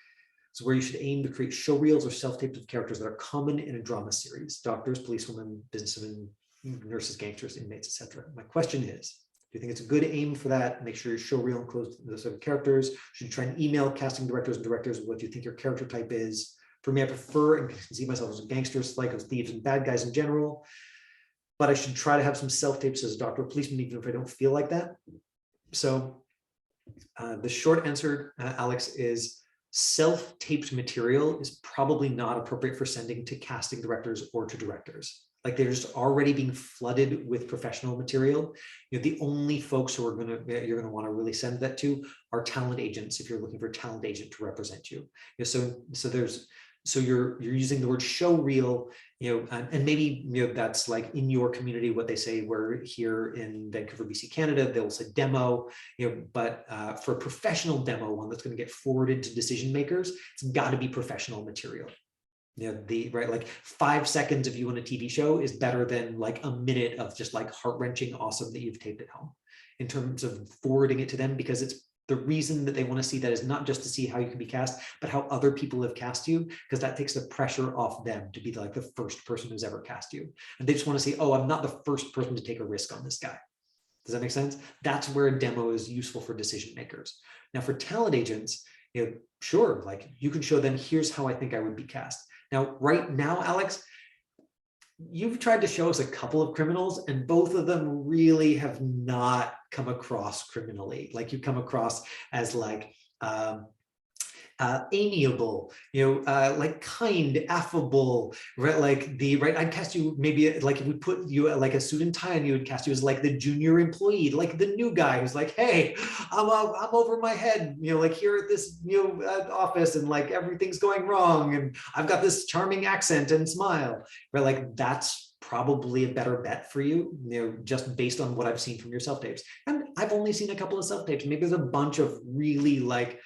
it's where you should aim to create show reels or self-tapes of characters that are common in a drama series: doctors, policewomen, businessmen, nurses, gangsters, inmates, etc. My question is, do you think it's a good aim for that? Make sure your show reel includes those sort of characters. Should you try and email casting directors and directors what you think your character type is? For me, I prefer and can see myself as a gangster, psychos, thieves, and bad guys in general. But I should try to have some self-tapes as a doctor or policeman, even if I don't feel like that. So the short answer, Alex, is self-taped material is probably not appropriate for sending to casting directors or to directors. Like they're just already being flooded with professional material. The only folks who are you're gonna want to really send that to are talent agents if you're looking for a talent agent to represent you. So you're using the word show reel, and maybe that's like in your community what they say. We're here in Vancouver, BC, Canada, they'll say demo, but for a professional demo, one that's going to get forwarded to decision makers, it's got to be professional material. Like 5 seconds of you on a TV show is better than like a minute of just like heart-wrenching awesome that you've taped at home, in terms of forwarding it to them, because it's the reason that they want to see that is not just to see how you can be cast, but how other people have cast you, because that takes the pressure off them to be like the first person who's ever cast you. And they just want to see, oh, I'm not the first person to take a risk on this guy. Does that make sense? That's where a demo is useful for decision makers. Now for talent agents, sure, like you can show them, here's how I think I would be cast. Now, right now, Alex, you've tried to show us a couple of criminals and both of them really have not come across criminally. Like you come across as like amiable, like kind, affable, right? I'd cast you maybe like if we put you like a suit and tie on you, would cast you as like the junior employee, like the new guy who's like, hey, I'm over my head, like here at this office and like everything's going wrong and I've got this charming accent and smile, right? Like that's probably a better bet for you, just based on what I've seen from your self-tapes. And I've only seen a couple of self-tapes. Maybe there's a bunch of really like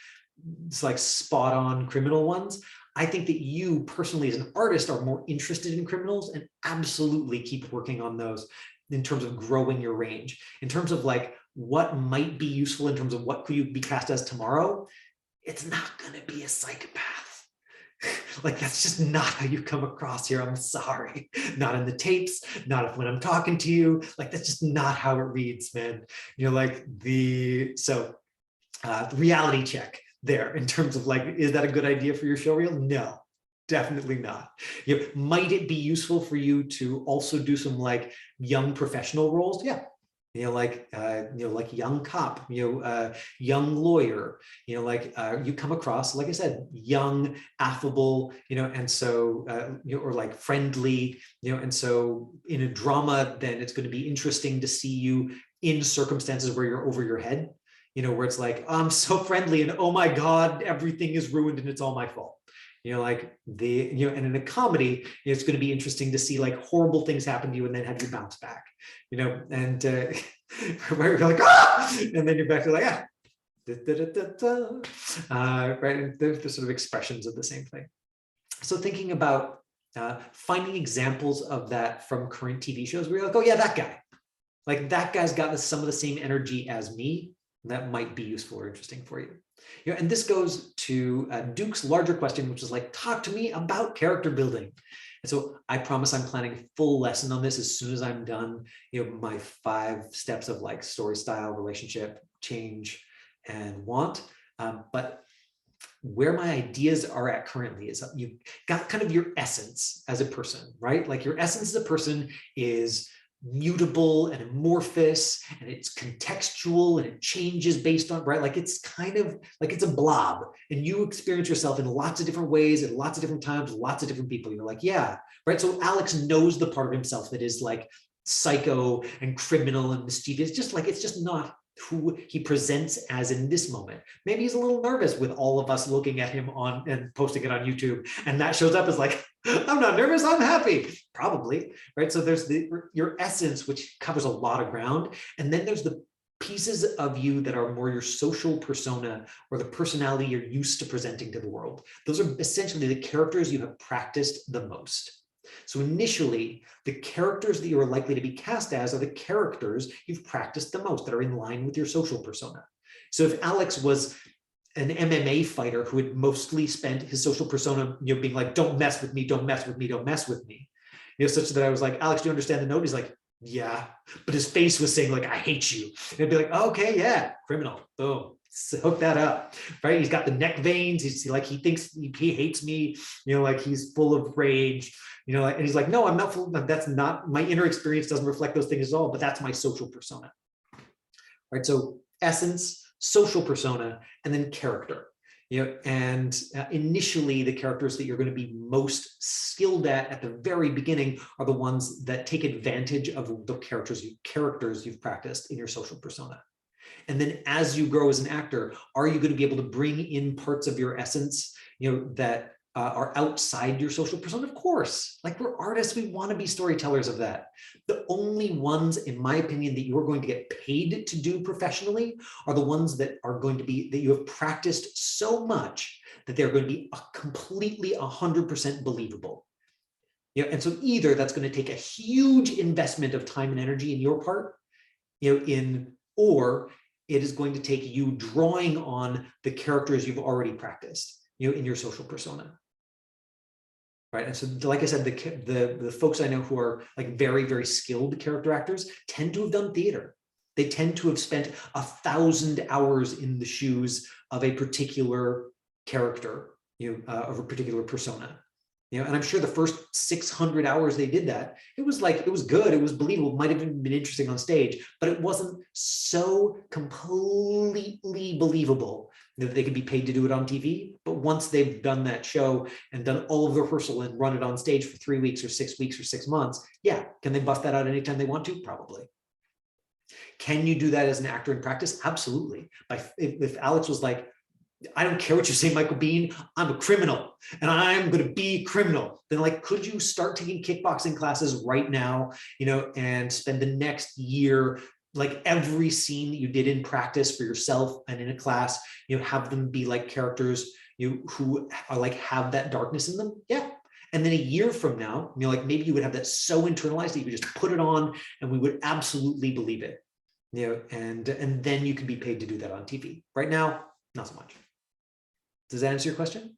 spot on criminal ones. I think that you personally as an artist are more interested in criminals, and absolutely keep working on those in terms of growing your range. In terms of like what might be useful in terms of what could you be cast as tomorrow, it's not going to be a psychopath. Like that's just not how you come across here. I'm sorry. Not in the tapes, not when I'm talking to you. Like that's just not how it reads, man. Reality check there in terms of like, is that a good idea for your show reel? No, definitely not. Might it be useful for you to also do some like young professional roles? Yeah. Like young cop, young lawyer, you come across, like I said, young, affable, and so, or like friendly, and so in a drama, then it's going to be interesting to see you in circumstances where you're over your head, where it's like, I'm so friendly and oh my God, everything is ruined and it's all my fault. And in a comedy, it's going to be interesting to see like horrible things happen to you and then have you bounce back, and where you're like, ah! And then you're back to like, ah, right? And they're sort of expressions of the same thing. So thinking about finding examples of that from current TV shows where you're like, oh yeah, that guy. Like that guy's got some of the same energy as me. That might be useful or interesting for you. And this goes to Duke's larger question, which is like, talk to me about character building. And so I promise I'm planning a full lesson on this as soon as I'm done, my 5 steps of like story style, relationship, change, and want. But where my ideas are at currently is you've got kind of your essence as a person, right? Like your essence as a person is mutable and amorphous, and it's contextual, and it changes based on, right? Like it's kind of like it's a blob, and you experience yourself in lots of different ways at lots of different times, lots of different people. You're like, yeah, right. So Alex knows the part of himself that is like psycho and criminal and mischievous, just like it's just not who he presents as in this moment. Maybe he's a little nervous with all of us looking at him on and posting it on YouTube, and that shows up as like, I'm not nervous, I'm happy, probably, right? So there's your essence, which covers a lot of ground, and then there's the pieces of you that are more your social persona or the personality you're used to presenting to the world. Those are essentially the characters you have practiced the most. So initially, the characters that you are likely to be cast as are the characters you've practiced the most, that are in line with your social persona. So if Alex was an MMA fighter who had mostly spent his social persona, being like, don't mess with me, don't mess with me, don't mess with me, such that I was like, Alex, do you understand the note? He's like, yeah, but his face was saying like, I hate you. And I'd be like, okay, yeah, criminal, boom. So hook that up, right? He's got the neck veins. He's like, he thinks he hates me, like he's full of rage, and he's like, no, I'm not full. That's not, my inner experience doesn't reflect those things at all, but that's my social persona, right? So essence, social persona, and then character. And initially the characters that you're going to be most skilled at the very beginning are the ones that take advantage of the characters you've practiced in your social persona. And then as you grow as an actor, are you going to be able to bring in parts of your essence, that are outside your social persona? Of course, like we're artists, we want to be storytellers of that. The only ones, in my opinion, that you're going to get paid to do professionally are the ones that are going to be, that you have practiced so much that they're going to be completely 100% believable. And so either that's going to take a huge investment of time and energy in your part, or it is going to take you drawing on the characters you've already practiced, in your social persona. Right. And so, like I said, the folks I know who are like very, very skilled character actors tend to have done theater. They tend to have spent 1,000 hours in the shoes of a particular character, of a particular persona. And I'm sure the first 600 hours they did that, it was good, it was believable, might have even been interesting on stage, but it wasn't so completely believable that they could be paid to do it on TV. But once they've done that show and done all of the rehearsal and run it on stage for 3 weeks or 6 weeks or 6 months, yeah, can they bust that out anytime they want to? Probably. Can you do that as an actor in practice? Absolutely. If Alex was like, I don't care what you say, Michael Biehn, I'm a criminal and I'm going to be criminal, then like, could you start taking kickboxing classes right now, and spend the next year, like every scene that you did in practice for yourself and in a class, have them be like characters, who are like, have that darkness in them? Yeah. And then a year from now, like maybe you would have that so internalized that you could just put it on and we would absolutely believe it, and then you can be paid to do that on TV. Right now, not so much. Does that answer your question?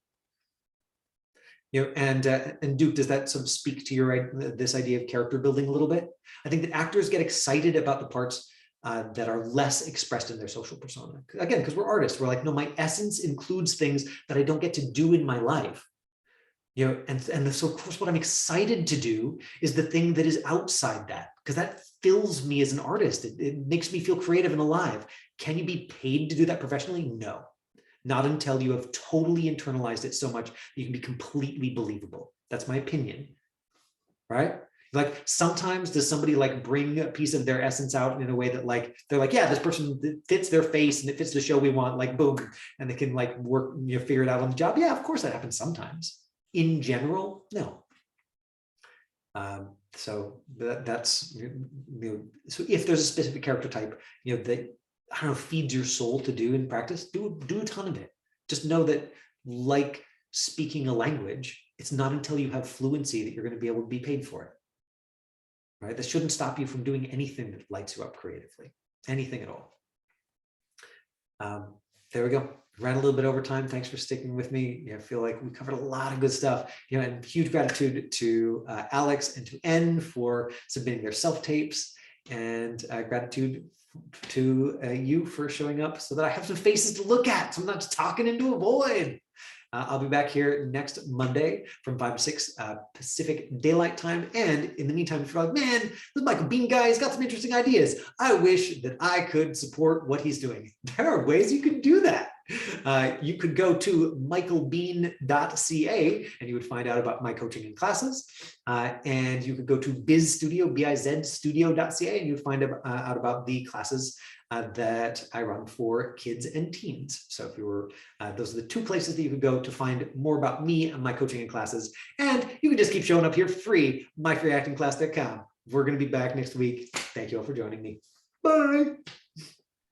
And Duke, does that sort of speak to this idea of character building a little bit? I think that actors get excited about the parts that are less expressed in their social persona. Again, because we're artists, we're like, no, my essence includes things that I don't get to do in my life. And so of course, what I'm excited to do is the thing that is outside that, because that fills me as an artist. It makes me feel creative and alive. Can you be paid to do that professionally? No. Not until you have totally internalized it so much that you can be completely believable. That's my opinion, right? Like sometimes does somebody like bring a piece of their essence out in a way that like, they're like, yeah, this person fits their face and it fits the show we want, like boom, and they can like work, figure it out on the job. Yeah, of course that happens sometimes. In general, no. So that's, so if there's a specific character type, that I don't know, feeds your soul to do in practice, do a ton of it. Just know that, like speaking a language, it's not until you have fluency that you're going to be able to be paid for it. Right? This shouldn't stop you from doing anything that lights you up creatively, anything at all. There we go. Ran a little bit over time. Thanks for sticking with me. I feel like we covered a lot of good stuff. And huge gratitude to Alex and to N for submitting their self-tapes, and gratitude to you for showing up so that I have some faces to look at, so I'm not just talking into a void. I'll be back here next Monday from 5 to 6 Pacific Daylight Time. And in the meantime, if you're like, man, this Michael Bean guy has got some interesting ideas, I wish that I could support what he's doing. There are ways you can do that. You could go to michaelbean.ca and you would find out about my coaching and classes. And you could go to bizstudio.ca and you'd find out about the classes that I run for kids and teens. So if you were, those are the two places that you could go to find more about me and my coaching and classes. And you can just keep showing up here free, myfreeactingclass.com. We're going to be back next week. Thank you all for joining me. Bye.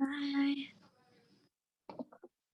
Bye.